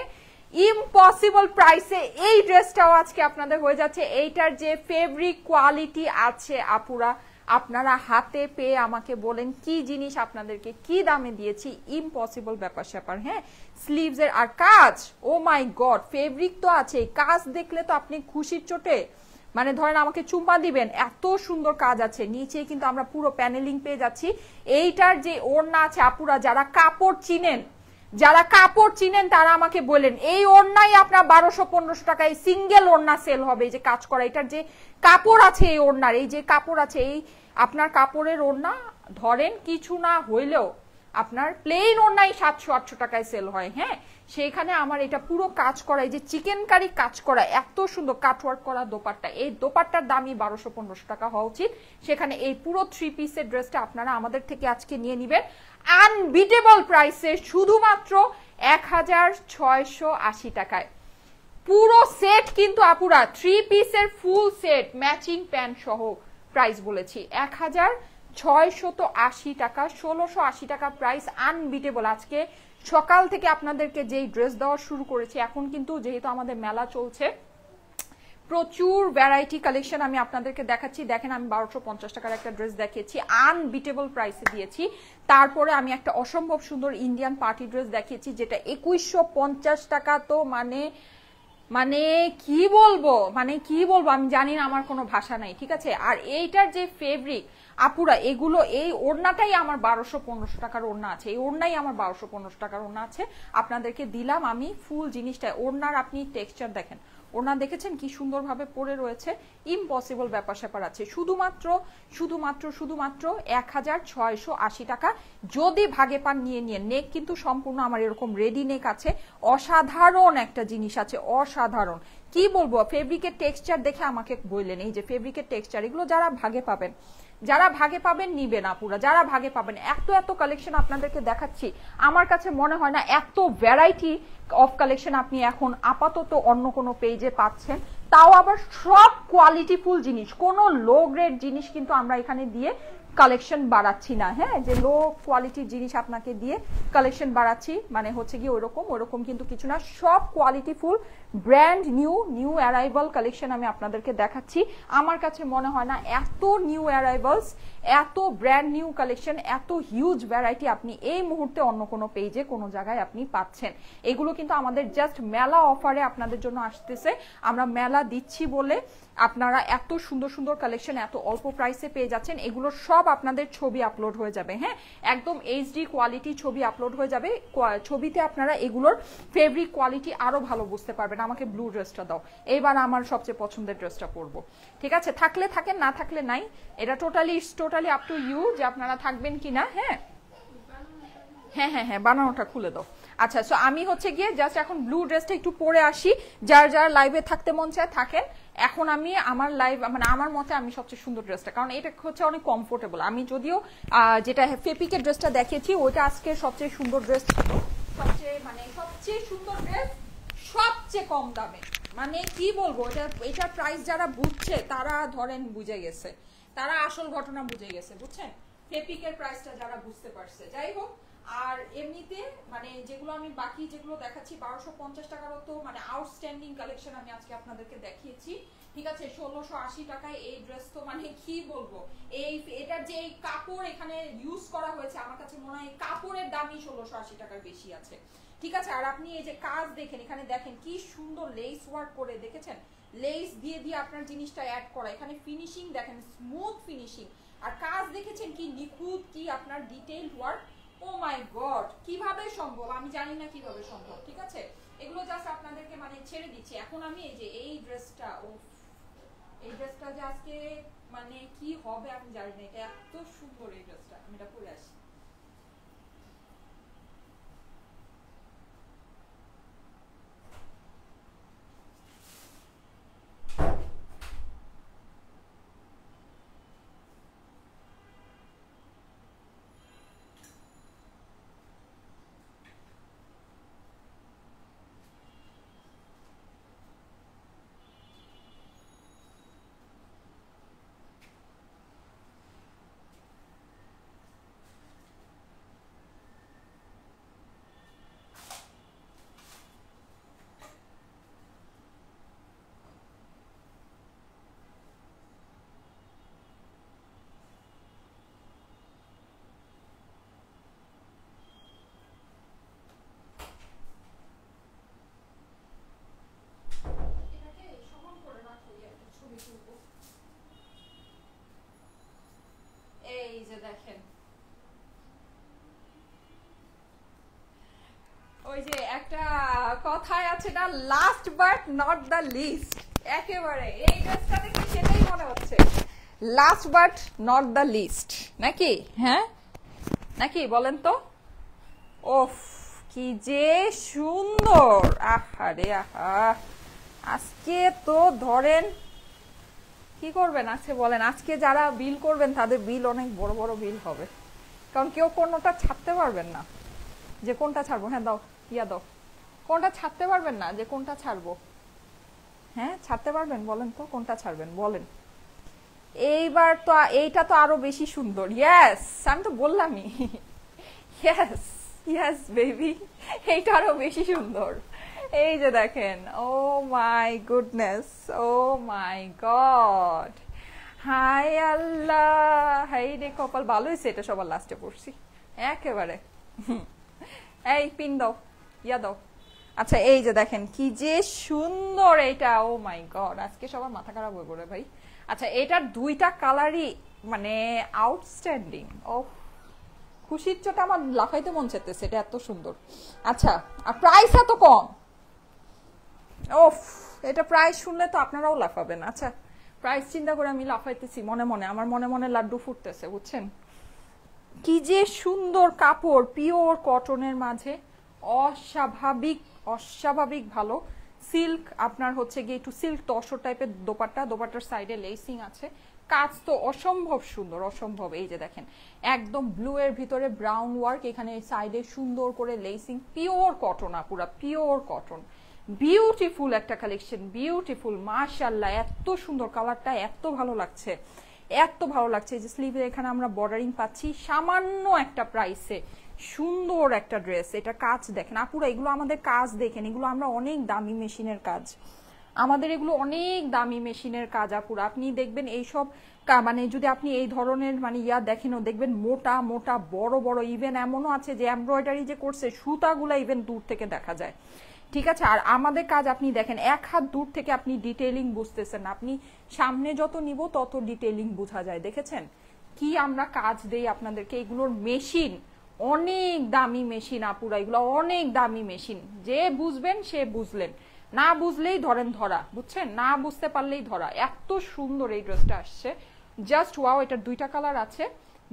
ইম্পসিবল প্রাইসে। এই ড্রেসটাও আজকে আপনাদের হয়ে যাচ্ছে। এইটার যে ফেব্রিক কোয়ালিটি আছে আপুরা, আপনারা হাতে পেয়ে আমাকে বলেন কি জিনিস আপনাদেরকে কি দামে দিয়েছি, ইম্পসিবল ব্যাপার স্যাপার। হ্যাঁ, স্লিভস এর আর কাজ, ও মাই গড, ফেব্রিক তো আছে, কাজ দেখলে তো আপনি খুশির চোটে মানে ধরেন আমাকে চুম্মা দিবেন, এত সুন্দর কাজ আছে। নিচে কিন্তু আমরা পুরো প্যানেলিং পেয়ে যাচ্ছি। এইটার যে ওড়না আছে আপুরা, যারা কাপড় চিনেন, যারা কাপড় চিনেন তারা আমাকে বলেন, এই ওড়নাই আপনার 1200-1500 টাকায় সিঙ্গেল ওড়না সেল হবে। এই যে কাজ করা, এটার যে কাপড় আছে এই ওড়নার, এই যে কাপড় আছে, এই আপনার কাপড়ের ওড়না ধরেন কিছু না হইলেও আপনার প্লেন ওড়নাই 700-800 টাকায় সেল হয়। হ্যাঁ, সেখানে আমার এটা পুরো কাজ করা, এই যে চিকেন কারি কাজ করা, এত সুন্দর কাটওয়ার্ক করা দোপাট্টা, এই দোপাট্টার দামই 1200-1500 টাকা হওয়া উচিত। সেখানে এই পুরো 3 পিসের ড্রেসটা আপনারা আমাদের থেকে আজকে নিয়ে নেবেন আনবিটেবল প্রাইসে, শুধুমাত্র 1680 টাকায়। পুরো সেট কিন্তু আপুরা 3 পিসের ফুল সেট ম্যাচিং প্যান্ট সহ প্রাইস বলেছি 1680 টাকা, 1680 টাকা প্রাইস, আনবিটেবল। আজকে সকাল থেকে আপনাদেরকে যেই ড্রেস দেওয়া শুরু করেছি, এখন কিন্তু যেহেতু আমাদের মেলা চলছে, প্রচুর ভ্যারাইটি কালেকশন আমি আপনাদেরকে দেখাচ্ছি। দেখেন, আমি 1250 টাকার একটা ড্রেস দেখিয়েছি, আনবিটেবল প্রাইসে দিয়েছি। তারপরে আমি একটা অসম্ভব সুন্দর ইন্ডিয়ান পার্টি ড্রেস দেখিয়েছি, যেটা 2150 টাকা। তো মানে কি বলবো, আমি জানি না, আমার কোনো ভাষা নাই, ঠিক আছে। আর এইটার যে ফেব্রিক আপুরা, এগুলো, এই ওড়নাটাই আমার 1200-1500 টাকার ওড়না আছে, এই ওড়নাই আমার 1200-1500 টাকার ওড়না আছে। আপনাদেরকে দিলাম আমি ফুল জিনিসটা। ওড়নার আপনি টেক্সচার দেখেন, ওড়না দেখেছেন কি সুন্দরভাবে পরে রয়েছে, ইম্পসিবল ব্যাপার স্যাপার আছে। শুধুমাত্র 1680 টাকা। যদি ভাগে পান নিয়ে নিয়ে। নেক কিন্তু সম্পূর্ণ আমার এরকম রেডি নেক আছে, অসাধারণ একটা জিনিস আছে, অসাধারণ। কি বলবো, ফেব্রিকের টেক্সচার দেখে আমাকে বললেন, এই যে ফেব্রিকের টেক্সচার, এগুলো যারা ভাগে পাবেন, যারা ভাগে পাবেন নিবেন আপুরা, যারা ভাগে পাবেন। এত কালেকশন আপনাদেরকে দেখাচ্ছি, আমার কাছে মনে হয় না এত ভ্যারাইটি অফ কালেকশন আপনি এখন আপাতত অন্য কোনো পেজে পাচ্ছেন, তাও আবার সব কোয়ালিটিফুল জিনিস, কোনো লো গ্রেড জিনিস কিন্তু আমরা এখানে দিয়ে কালেকশন বাড়াচ্ছি না। হ্যাঁ, যে লো কোয়ালিটির জিনিস আপনাকে দিয়ে কালেকশন বাড়াচ্ছি মানে হচ্ছে কি ওরকম কিন্তু কিছু না। সব কোয়ালিটিফুল ব্র্যান্ড নিউ অ্যারাইভাল কালেকশন আমি আপনাদেরকে দেখাচ্ছি। আমার কাছে মনে হয় না এত নিউ অ্যারাইভালস, এত ব্র্যান্ড নিউ কালেকশন, এত হিউজ ভ্যারাইটি আপনি এই মুহূর্তে অন্য কোনো পেজে কোনো জায়গায় আপনি পাচ্ছেন। এগুলো কিন্তু আমাদের জাস্ট মেলা অফারে আপনাদের জন্য আসতেছে, আমরা মেলা দিচ্ছি বলে আপনারা এত সুন্দর কালেকশন এত অল্প প্রাইসে পেয়ে যাচ্ছেন। এগুলো সব আপনাদের ছবি আপলোড হয়ে যাবে। হ্যাঁ, একদম এইচডি কোয়ালিটি ছবি আপলোড হয়ে যাবে। ছবিতে আপনারা এগুলোর ফেব্রিক কোয়ালিটি আরো ভালো বুঝতে পারবেন। আমাকে ব্লু ড্রেসটা দাও, এইবার আমার সবচেয়ে পছন্দের ড্রেসটা পরবো, ঠিক আছে। থাকলে থাকেন, না থাকলে নাই, এটা টোটালি আপ টু ইউ যে আপনারা থাকবেন কিনা। হ্যাঁ, বানানোটা খুলে দাও। আচ্ছা, সো আমি হচ্ছে গিয়ে জাস্ট এখন ব্লু ড্রেসটা একটু পরে আসি। যারা লাইভে থাকতে মন চায় থাকেন। এখন আমি আমার লাইভ, মানে আমার মতে আমি সবচেয়ে সুন্দর ড্রেসটা, কারণ এটা হচ্ছে অনেক কমফোর্টেবল। আমি যদিও যেটা ফেপিকের ড্রেসটা দেখিয়েছি ওইটা আজকে সবচেয়ে সুন্দর ড্রেস ছিল, সবচেয়ে সুন্দর ড্রেস, সবচেয়ে কম দামে। মানে কি বলবো, এটা প্রাইস যারা বুঝছে তারা ধরেন বুঝে গেছে, তারা আসল ঘটনা বুঝে গেছে, বুঝছেন। ফেপিকের প্রাইসটা যারা বুঝতে পারছে, যাই হোক। আর এমনিতে মানে যেগুলো আমি বাকি যেগুলো দেখাচ্ছি 1250 টাকারও তো মানে আউটস্ট্যান্ডিং কালেকশন আমি আজকে আপনাদেরকে দেখিয়েছি, ঠিক আছে। 1680 টাকায় এই ড্রেস তো মানে কি বলবো, এটার যে এই কাপড় এখানে ইউজ করা হয়েছে, আমার কাছে মনে হয় কাপড়ের দামই 1680 টাকার বেশি আছে, ঠিক আছে। আর আপনি এই যে কাজ দেখেন, এখানে দেখেন কি সুন্দর লেস ওয়ার্ক করে, দেখেছেন লেস দিয়ে আপনার জিনিসটা অ্যাড করা, এখানে ফিনিশিং দেখেন, স্মুথ ফিনিশিং। আর কাজ দেখেছেন কি নিখুঁত, কি আপনার detailed work. O my god, কিভাবে সম্ভব, আমি জানি না কিভাবে সম্ভব, ঠিক আছে। এগুলো জাস্ট আপনাদেরকে মানে ছেড়ে দিচ্ছি। এখন আমি এই যে এই ড্রেসটা যে আজকে মানে কি হবে আমি জানি না, এটা এত সুন্দর এই ড্রেসটা, আমি এটা পরে আসি। একটা কথায় আছে না, last but not the list. একেবারে এই ড্রেসটা দেখে সেটাই মনে হচ্ছে, last but not the list, নাকি? হ্যাঁ নাকি বলেন তো? ওফ কি যে সুন্দর, আহারে আহা। আজকে তো ধরেন কি করবেন আজকে বলেন, আজকে যারা বিল করবেন তাদের বিল অনেক বড় বড় বিল হবে, কারণ কেউ কোনোটা ছাড়তে পারবেন না যে কোনটা ছাড়বো। হ্যাঁ দাও, ইয়া দাও। কোনটা ছাড়তে পারবেন না যে কোনটা ছাড়বো? হ্যাঁ ছাড়তে পারবেন? বলেন তো কোনটা ছাড়বেন বলেন। এইবার তো এইটা তো আরো বেশি সুন্দর। ইয়েস, আমি তো বললামই। ইয়েস ইয়েস বেবি, এইটা আরো বেশি সুন্দর। এই যে দেখেন, oh my goodness, oh my god, হাই আল্লাহ, হাই রে কপাল, ভালো হয়েছে এটা সবার লাস্টে পড়ছি একেবারে। এই পিন দাও, ইয়া দাও। আচ্ছা এই যে দেখেন কি যে সুন্দর এইটা, ও মাই গড, আজকে সবার মাথা খারাপ হয়ে পড়ে ভাই। আচ্ছা এটার দুইটা কালারই মানে আউটস্ট্যান্ডিং। ও খুশির চোটে আমার লাফাইতে মন চাইতেছে, এটা এত সুন্দর। আচ্ছা আর প্রাইস এত কম, ওফ এটা প্রাইস শুনলে তো আপনারাও লাফাবেন। আচ্ছা প্রাইস চিন্তা করে আমি লাফাইতেছি মনে মনে, আমার মনে মনে লাড্ডু ফুটতেছে বুঝছেন। কি যে সুন্দর কাপড়, পিওর কটনের মাঝে, অস্বাভাবিক অস্বাভাবিক ভালো। সিল্ক আপনার হচ্ছে গিয়ে একটু সিল্ক তসর টাইপের দোপাট্টা, দোপাট্টার সাইডে লেসিং আছে, কাজ তো অসম্ভব সুন্দর, অসম্ভব। এই যে দেখেন একদম ব্লু এর ভিতরে ব্রাউন ওয়ার্ক, এখানে সাইডে সুন্দর করে লেসিং, পিওর কটন, পুরা পিওর কটন। বিউটিফুল একটা কালেকশন, বিউটিফুল মাশাআল্লাহ, এত সুন্দর কালারটা, এত ভালো লাগছে, এত ভালো লাগছে। এই যে স্লিভে এখানে আমরা বর্ডারিং পাচ্ছি, সামান্য একটা প্রাইসে সুন্দর একটা ড্রেস। এটা কাজ দেখেন আপুরা, এগুলো আমাদের কাজ দেখেন, এগুলো আমরা অনেক দামি মেশিনের কাজ, আমাদের এগুলো অনেক দামি মেশিনের কাজ আপুরা। আপনি দেখবেন এইসব মানে যদি আপনি এই ধরনের মানে ইয়া দেখেনও দেখবেন মোটা মোটা বড় বড়, ইভেন এমনও আছে যে এমব্রয়ডারি যে করছে সুতাগুলা ইভেন দূর থেকে দেখা যায়, ঠিক আছে। আর আমাদের কাজ আপনি দেখেন এক হাত দূর থেকে আপনি ডিটেইলিং বুঝতেছেন, আপনি সামনে যত নিব তত ডিটেইলিং বোঝা যায়। দেখেছেন কি আমরা কাজ দেই আপনাদেরকে, এগুলোর মেশিন অনেক দামি মেশিন আপুরা, এগুলো অনেক দামি মেশিন। যে বুঝবেন সে বুঝলেন, না বুঝলেই ধরেন ধরা, বুঝছেন, না বুঝতে পারলেই ধরা। এত সুন্দর এই ড্রেসটা আসছে, জাস্ট ওয়াও। এটার দুইটা কালার আছে,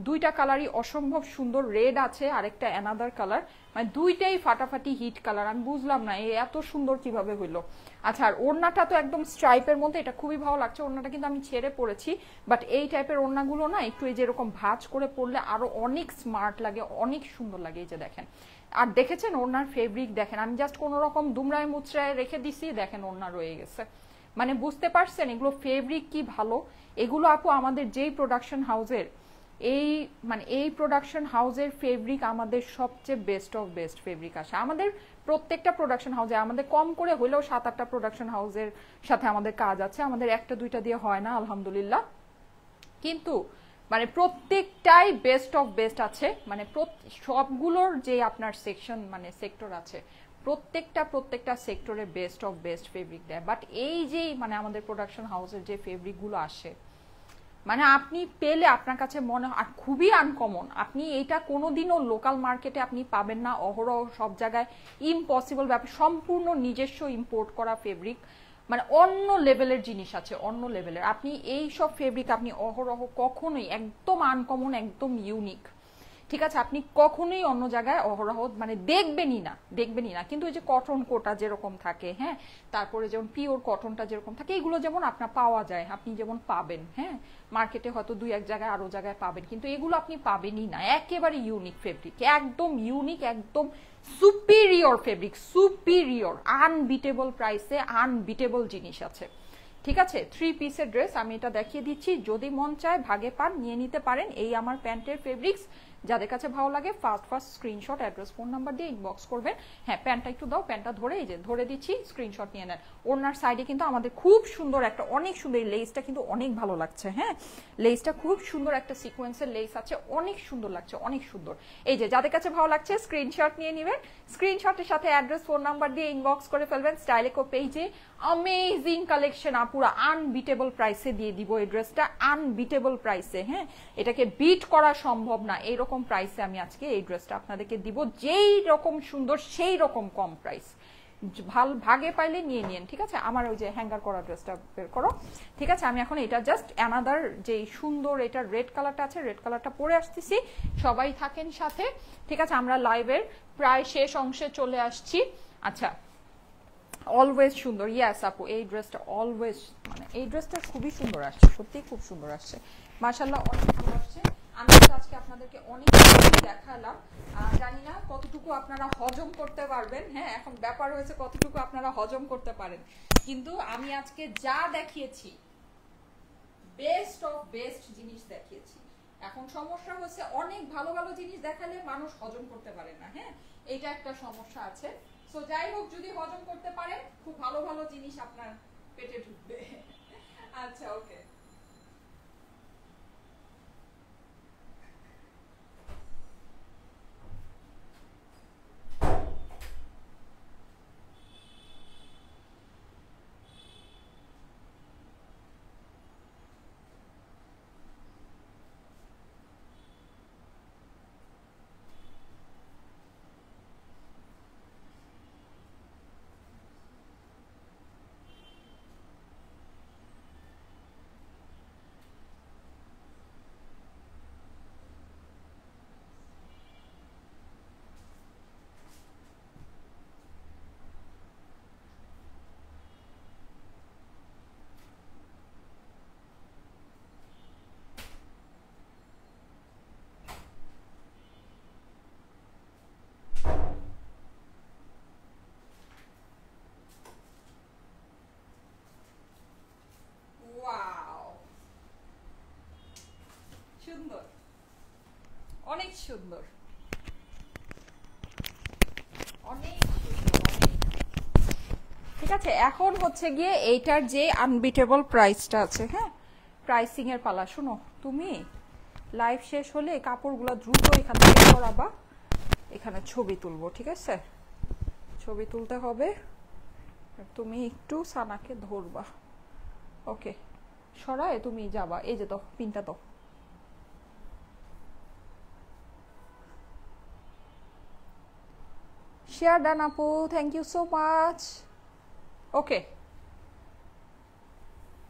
দুইটা কালারই অসম্ভব সুন্দর, রেড আছে আরেকটা অ্যানাদার কালার, মানে দুইটাই ফাটাফাটি হিট কালার। আমি বুঝলাম না এত সুন্দর কিভাবে হইলো। আচ্ছা আর ওড়নাটা তো একদম স্ট্রাইপের মধ্যে, এটা খুবই ভালো লাগছে। ওড়নাটা কিন্তু আমি ছেড়ে পড়েছি, বাট এই টাইপের ওড়নাগুলো না একটু এই যেরকম ভাঁজ করে পড়লে আরো অনেক স্মার্ট লাগে, অনেক সুন্দর লাগে। এই যে দেখেন, আর দেখেছেন ওড়নার ফেব্রিক দেখেন, আমি জাস্ট কোনো রকম দুমরায় মুচড়ায় রেখে দিছি, দেখেন ওড়না রয়ে গেছে, মানে বুঝতে পারছেন এগুলো ফেব্রিক কি ভালো। এগুলো আপু আমাদের যেই প্রোডাকশন হাউসের এই মানে এই প্রোডাকশন হাউসের ফেব্রিক আমাদের সবচেয়ে বেস্ট অফ বেস্ট ফেব্রিক আসে। আমাদের প্রত্যেকটা প্রোডাকশন হাউসে, আমাদের কম করে হলেও 7-8টা প্রোডাকশন হাউসের সাথে আমাদের কাজ আছে, আমাদের একটা দুইটা দিয়ে হয় না আলহামদুলিল্লাহ, কিন্তু মানে প্রত্যেকটাই বেস্ট অফ বেস্ট আছে। মানে সবগুলোর যে আপনার সেকশন মানে সেক্টর আছে, প্রত্যেকটা সেক্টরে বেস্ট অফ বেস্ট ফেব্রিক দেয়। বাট এই যে মানে আমাদের প্রোডাকশন হাউসের যে ফেব্রিকগুলো আসে, মানে আপনি পেলে আপনার কাছে মনে হয়, আর খুবই আনকমন, আপনি এইটা কোনোদিনও লোকাল মার্কেটে আপনি পাবেন না, অহরহ সব জায়গায় ইম্পসিবল ব্যাপার, সম্পূর্ণ নিজস্ব ইম্পোর্ট করা ফেব্রিক, মানে অন্য লেভেলের জিনিস আছে, অন্য লেভেলের। আপনি এই সব ফেব্রিক আপনি অহরহ কখনোই, একদম আনকমন, একদম ইউনিক, ঠিক আছে, আপনি কখনোই অন্য জায়গায় অহরহ মানে দেখবেনই না। কিন্তু ওই যে কটন কোটা যেরকম থাকে, হ্যাঁ, তারপরে যেমন পিওর কটনটা যেরকম থাকে, এগুলো যেমন আপনার পাওয়া যায়, আপনি যেমন পাবেন, হ্যাঁ, মার্কেটে হয়তো 2-1 জায়গায় আরো জায়গায় পাবেন, কিন্তু এগুলো আপনি পাবেনই না। একেবারে ইউনিক ফেব্রিক, একদম ইউনিক, একদম সুপিরিয়র ফেব্রিক, সুপিরিয়র, আনবিটেবল প্রাইসে আনবিটেবল জিনিস আছে, ঠিক আছে। 3 পিসের ড্রেস আমি এটা দেখিয়ে দিচ্ছি, যদি মন চায় ভাগে পান নিয়ে নিতে পারেন। এই আমার প্যান্টের ফেব্রিক্স, যাদের কাছে ভালো লাগে first screenshot, address, phone number দিয়ে ইনবক্স করবেন। হ্যাঁ প্যান্টটা একটু দাও, প্যান্টটা ধরে, এই যে ধরে দিচ্ছি, স্ক্রিনশট নিয়ে নেন। ওনার সাইডে কিন্তু আমাদের খুব সুন্দর একটা, অনেক সুন্দর, এই লেসটা কিন্তু অনেক ভালো লাগছে, হ্যাঁ, লেসটা খুব সুন্দর একটা সিকোয়েন্সের লেস আছে, অনেক সুন্দর লাগছে, অনেক সুন্দর। এই যে যাদের কাছে ভালো লাগছে স্ক্রিনশট নিয়ে নেবেন, স্ক্রিনশটের সাথে অ্যাড্রেস, ফোন নাম্বার দিয়ে ইনবক্স করে ফেলবেন। স্টাইলেকো পেজে অ্যামেজিং কালেকশন, আপুরা আনবিটেবল প্রাইসে দিয়ে দিব এই ড্রেসটা, আনবিটেবল প্রাইসে, হ্যাঁ, এটাকে বিট করা সম্ভব না, এইরকম রকম প্রাইসে আমি আজকে এই ড্রেসটা আপনাদেরকে দিব, যেই রকম সুন্দর সেই রকম কম প্রাইস। ভাগে পাইলে নিয়ে নিন, ঠিক আছে। আমার ওই যে হ্যাঙ্গার করা ড্রেসটা বের করো, ঠিক আছে। আমি এখন এটা জাস্ট অ্যানাদার যে সুন্দর এটা রেড কালারটা আছে, রেড কালারটা পরে আসতেছি। সবাই থাকেন সাথে, ঠিক আছে। আমরা লাইভের প্রায় শেষ অংশে চলে আসছি। আচ্ছা, অলওয়েজ সুন্দর, ইয়াস আপু, এই ড্রেসটা অলওয়েজ, মানে এই ড্রেসটা খুবই সুন্দর আসছে, সত্যি খুব সুন্দর আসছে, মাশাআল্লাহ, অনেক ভালো আসছে। আমি আজকে আপনাদেরকে অনেক কিছু দেখালাম, জানি না কতটুকু আপনারা হজম করতে পারবেন। হ্যাঁ, এখন ব্যাপার হয়েছে কতটুকু আপনারা হজম করতে পারেন, কিন্তু আমি আজকে যা দেখিয়েছি বেস্ট অফ বেস্ট জিনিস দেখিয়েছি। এখন সমস্যা হচ্ছে অনেক ভালো ভালো জিনিস দেখালে মানুষ হজম করতে পারে না, হ্যাঁ, এটা একটা সমস্যা আছে। সো যাই হোক, যদি হজম করতে পারেন খুব ভালো ভালো জিনিস আপনার পেটে ঢুকবে। আচ্ছা, ওকে। সুন্দর, অনেক সুন্দর, অনেক সুন্দর, ঠিক আছে। এখন হচ্ছে গিয়ে এইটার যে আনবিটেবল প্রাইসটা আছে, হ্যাঁ, প্রাইসিং এর পালা। শুনো, তুমি লাইভ শেষ হলে কাপড়গুলো দ্রুত এখান থেকে করাবা, এখানে ছবি তুলবো, ঠিক আছে। ছবি তুলতে হবে, তুমি একটু সানাকে ধরবা, ওকে, সরায় তুমি যাবা, এই যে তো পিনটা তো। শেয়ার ডান আপু, থ্যাংক ইউ সো মাচ, ওকে,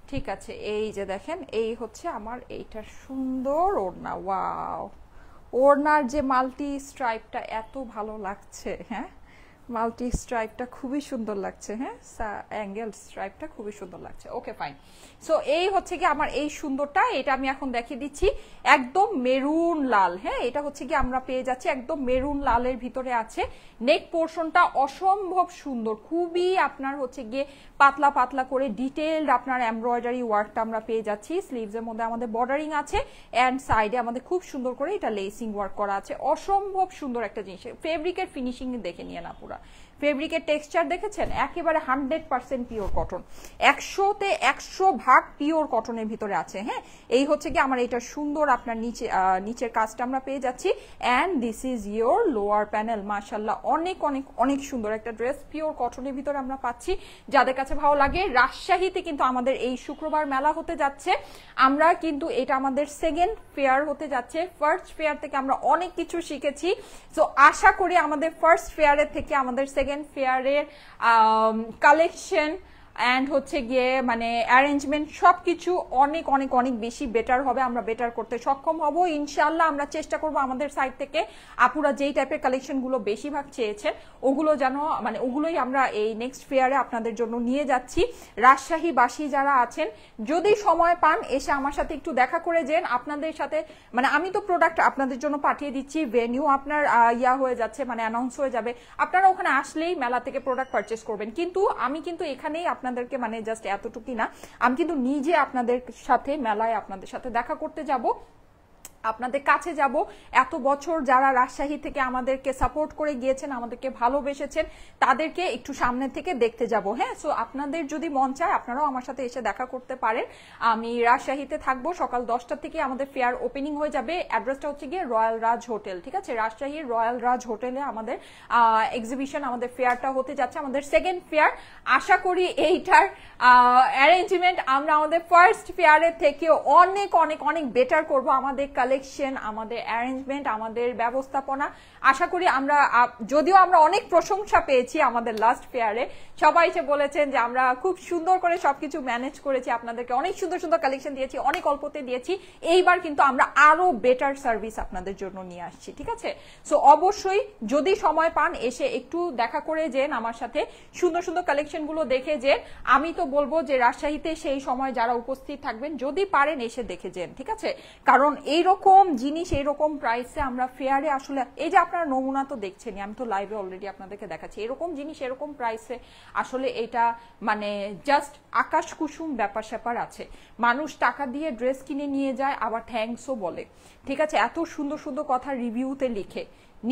ঠিক আছে। এই যে দেখেন, এই হচ্ছে আমার এইটার সুন্দর ওড়না, ওয়াও, ওড়নার যে মাল্টি স্ট্রাইপটা এত ভালো লাগছে, হ্যাঁ, মাল্টি স্ট্রাইপটা খুবই সুন্দর লাগছে, হ্যাঁ, অ্যাঙ্গেল স্ট্রাইপটা খুবই সুন্দর লাগছে, ওকে ফাইন। সো এই হচ্ছে কি আমার এই সুন্দরটা, এটা আমি এখন দেখিয়ে দিচ্ছি, একদম মেরুন লাল, হ্যাঁ, এটা হচ্ছে কি আমরা পেয়ে যাচ্ছি একদম মেরুন লালের ভিতরে আছে। নেক পোর্শনটা অসম্ভব সুন্দর, খুবই আপনার হচ্ছে গিয়ে পাতলা পাতলা করে ডিটেইলড আপনার এমব্রয়ডারি ওয়ার্কটা আমরা পেয়ে যাচ্ছি। স্লিভসের মধ্যে আমাদের বর্ডারিং আছে, অ্যান্ড সাইডে আমাদের খুব সুন্দর করে এটা লেসিং ওয়ার্ক করা আছে, অসম্ভব সুন্দর একটা জিনিস। ফেব্রিকের ফিনিশিং দেখে নিয়ে না, পুরা ফেব্রিকের টেক্সচার দেখেছেন, একেবারে 100% পিওর কটন, 100তে 100 ভাগ পিওর কটনের ভিতরে আছে, হ্যাঁ। এই হচ্ছে কি আমার এটা সুন্দর আপনার নিচের কাজটা আমরা পেয়ে যাচ্ছি, and this is your lower panel, মাশাআল্লাহ, অনেক অনেক অনেক সুন্দর একটা ড্রেস, পিওর কটনের ভিতরে আমরা পাচ্ছি। যাদের কাছে ভালো লাগে, রাজশাহীতে কিন্তু আমাদের এই শুক্রবার মেলা হতে যাচ্ছে, আমরা কিন্তু এটা আমাদের সেকেন্ড ফেয়ার হতে যাচ্ছে। ফার্স্ট ফেয়ার থেকে আমরা অনেক কিছু শিখেছি, সো আশা করি আমাদের ফার্স্ট ফেয়ারের থেকে আমাদের সেকেন্ড ফেয়ারের কালেকশন অ্যান্ড হচ্ছে গিয়ে মানে অ্যারেঞ্জমেন্ট সবকিছু অনেক অনেক অনেক বেশি বেটার হবে, আমরা বেটার করতে সক্ষম হব ইনশাআল্লাহ। আমরা চেষ্টা করব আমাদের সাইড থেকে আপুরা যেই টাইপের কালেকশনগুলো বেশিরভাগ চেয়েছেন ওগুলো যেন মানে ওগুলোই আমরা এই নেক্সট ফেয়ারে আপনাদের জন্য নিয়ে যাচ্ছি। রাজশাহীবাসী যারা আছেন যদি সময় পান এসে আমার সাথে একটু দেখা করে যান, আপনাদের সাথে মানে আমি তো প্রোডাক্ট আপনাদের জন্য পাঠিয়ে দিচ্ছি, ভেনিউ আপনার ইয়া হয়ে যাচ্ছে মানে অ্যানাউন্স হয়ে যাবে, আপনারা ওখানে আসলেই মেলা থেকে প্রোডাক্ট পারচেস করবেন। কিন্তু আমি কিন্তু এখানেই আপনাদেরকে মানে জাস্ট এতটুকুই না, আমি কিন্তু নিজে আপনাদের সাথে মেলায় আপনাদের সাথে দেখা করতে যাব, আপনাদের কাছে যাব। এত বছর যারা রাজশাহী থেকে আমাদেরকে সাপোর্ট করে গিয়েছেন, আমাদেরকে ভালোবেসেছেন, তাদেরকে একটু সামনে থেকে দেখতে যাব, হ্যাঁ। সো আপনাদের যদি মন চায় আপনারাও আমার সাথে এসে দেখা করতে পারেন। আমি রাজশাহীতে থাকবো, সকাল 10টা থেকে আমাদের ফেয়ার ওপেনিং হয়ে যাবে। অ্যাড্রেসটা হচ্ছে গিয়ে রয়্যাল রাজ হোটেল, ঠিক আছে, রাজশাহীর রয়্যাল রাজ হোটেলে আমাদের এক্সিবিশন, আমাদের ফেয়ারটা হতে যাচ্ছে, আমাদের সেকেন্ড ফেয়ার। আশা করি এইটার অ্যারেঞ্জমেন্ট আমরা আমাদের ফার্স্ট ফেয়ারের থেকেও অনেক অনেক অনেক বেটার করব, আমাদের কালেকশন, আমাদের অ্যারেঞ্জমেন্ট, আমাদের ব্যবস্থাপনা, আশা করি আমরা যদিও আমরা অনেক প্রশংসা পেয়েছি আমাদের লাস্ট ফেয়ারে, সবাই এসে বলেছেন যে আমরা খুব সুন্দর করে সবকিছু ম্যানেজ করেছি, আপনাদেরকে অনেক সুন্দর সুন্দর কালেকশন দিয়েছি, অনেক অল্পতে দিয়েছি। এইবার কিন্তু আমরা আরো বেটার সার্ভিস আপনাদের জন্য নিয়ে আসছি, ঠিক আছে? সো অবশ্যই যদি সময় পান এসে একটু দেখা করে যেন আমার সাথে, সুন্দর সুন্দর কালেকশন গুলো দেখে যেন। আমি তো বলবো যে রাজশাহীতে সেই সময় যারা উপস্থিত থাকবেন যদি পারেন এসে দেখে যেন, ঠিক আছে? কারণ এইরকম জিনিস এইরকম প্রাইসে আমরা ফেয়ারে আসলে, এই যে আপনারা নমুনা তো দেখছেনই, আমি তো লাইভে অলরেডি আপনাদেরকে দেখাচ্ছি, এরকম জিনিস এরকম প্রাইসে আসলে এটা মানে জাস্ট আকাশ কুসুম ব্যাপার স্যাপার আছে। মানুষ টাকা দিয়ে ড্রেস কিনে নিয়ে যায়, আবার থ্যাঙ্কসও বলে, ঠিক আছে? এত সুন্দর সুন্দর কথা রিভিউতে লিখে,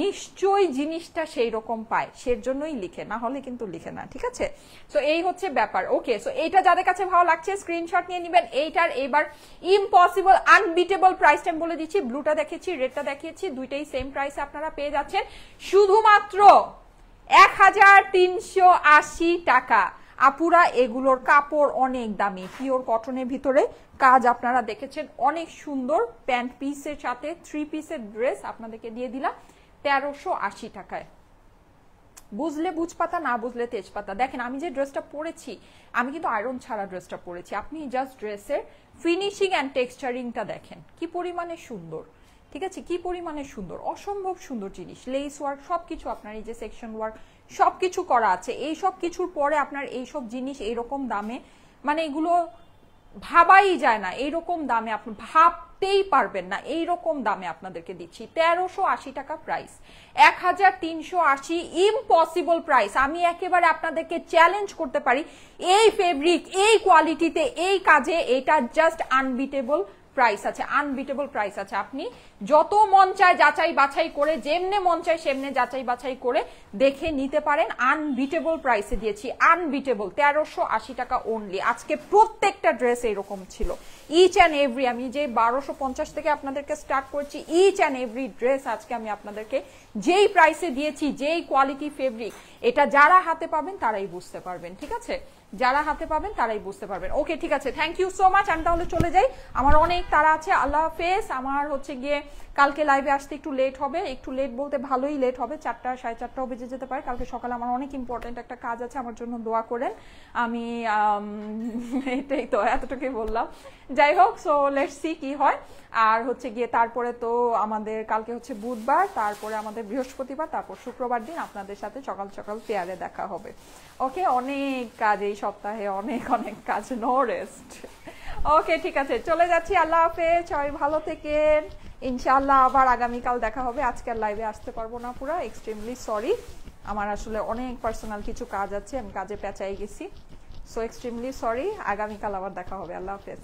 নিশ্চয়ই জিনিসটা সেই রকম পায়, সের জন্যই লিখে, না হলে কিন্তু লিখে না, ঠিক আছে? সো এই হচ্ছে ব্যাপার। ওকে, সো এইটা যাদের কাছে ভালো লাগছে স্ক্রিনশট নিয়ে নেবেন। এইটার এবার ইম্পসিবল আনবিটেবল প্রাইসটা আমি বলে দিচ্ছি, ব্লুটা দেখিয়েছি, রেডটা দেখিয়েছি, দুইটাই সেম প্রাইসে আপনারা পেয়ে যাচ্ছেন শুধুমাত্র 1380 টাকা। আপুরা এগুলোর কাপড় অনেক দামি, পিওর কটনের ভিতরে কাজ আপনারা দেখেছেন, অনেক সুন্দর। প্যান্ট পিসের সাথে 3 পিসের ড্রেস আপনাদেরকে দিয়ে দিলাম 1380 টাকায়। বুঝলে বুঝপাতা, না বুঝলে তেজপাতা। দেখেন আমি যে ড্রেসটা পরেছি, আমি কিন্তু আয়রন ছাড়া ড্রেসটা পরেছি। আপনি জাস্ট ড্রেসের ফিনিশিং অ্যান্ড টেক্সচারিংটা দেখেন কি পরিমাণে সুন্দর, ঠিক আছে? কি পরিমাণে সুন্দর, অসম্ভব সুন্দর জিনিস। লেস ওয়ার্ক সবকিছু আপনার, এই যে সেকশন ওয়ার্ক সবকিছু করা আছে। এই সব কিছুর পরে আপনার এইসব জিনিস এইরকম দামে, মানে এগুলো ভাবাই যায় না, এইরকম দামে আপনি ভাবতেই পারবেন না, এইরকম দামে আপনাদেরকে দিচ্ছি। 1380 টাকা প্রাইস, 1380 ইম্পসিবল প্রাইস। আমি একেবারে আপনাদেরকে চ্যালেঞ্জ করতে পারি, এই ফেব্রিক, এই কোয়ালিটিতে, এই কাজে এটা জাস্ট আনবিটেবল প্রাইস আছে, আনবিটেবল প্রাইস আছে। আপনি যত মন চায় যাচাই বাছাই করে, যেমনে মন চায় সেমনে যাচাই বাছাই করে দেখে নিতে পারেন। আনবিটেবল প্রাইসে দিয়েছি, আনবিটেবল 1380 টাকা অনলি। আজকে প্রত্যেকটা ড্রেস এরকম ছিল, ইচ অ্যান্ড এভরি। আমি যে 1250 থেকে আপনাদেরকে স্টার্ট করছি, ইচ অ্যান্ড এভরি ড্রেস আজকে আমি আপনাদেরকে যেই প্রাইসে দিয়েছি, যেই কোয়ালিটি ফেব্রিক, এটা যারা হাতে পাবেন তারাই বুঝতে পারবেন, ঠিক আছে? যারা হাতে পাবেন তারাই বুঝতে পারবেন। ওকে, ঠিক আছে, থ্যাংক ইউ সো মাচ। আমি তাহলে চলে যাই, আমার অনেক তাড়া আছে। আল্লাহ হাফেজ। আমার হচ্ছে গিয়ে কালকে লাইভে আসতে একটু লেট হবে, একটু লেট বলতে ভালোই লেট হবে, 4টা 4:30টাও বেজে যেতে পারে। কালকে সকালে আমার অনেক ইম্পর্টেন্ট একটা কাজ আছে, আমার জন্য দোয়া করেন। আমি এটাই তো, এতটুকুই বললাম। যাই হোক, সো লেটস সি কি হয়। আর হচ্ছে গিয়ে তারপরে তো আমাদের কালকে হচ্ছে বুধবার, তারপরে আমাদের বৃহস্পতিবার, তারপর শুক্রবার দিন আপনাদের সাথে সকাল সকাল ফেয়ারে দেখা হবে। ওকে, অনেক কাজ এই সপ্তাহে, অনেক অনেক কাজ, নো রেস্ট। ওকে, ঠিক আছে, চলে যাচ্ছি। আল্লাহ হাফেজ, সবাই ভালো থেকেন। ইনশাআল্লাহ আবার আগামীকাল দেখা হবে। আজকে আর লাইভে আসতে পারবো না, পুরো এক্সট্রিমলি সরি। আমার আসলে অনেক পার্সোনাল কিছু কাজ আছে, আমি কাজে পেঁচাই গেছি। So extremely sorry. আগামীকাল আবার দেখা হবে। আল্লাহ হাফেজ।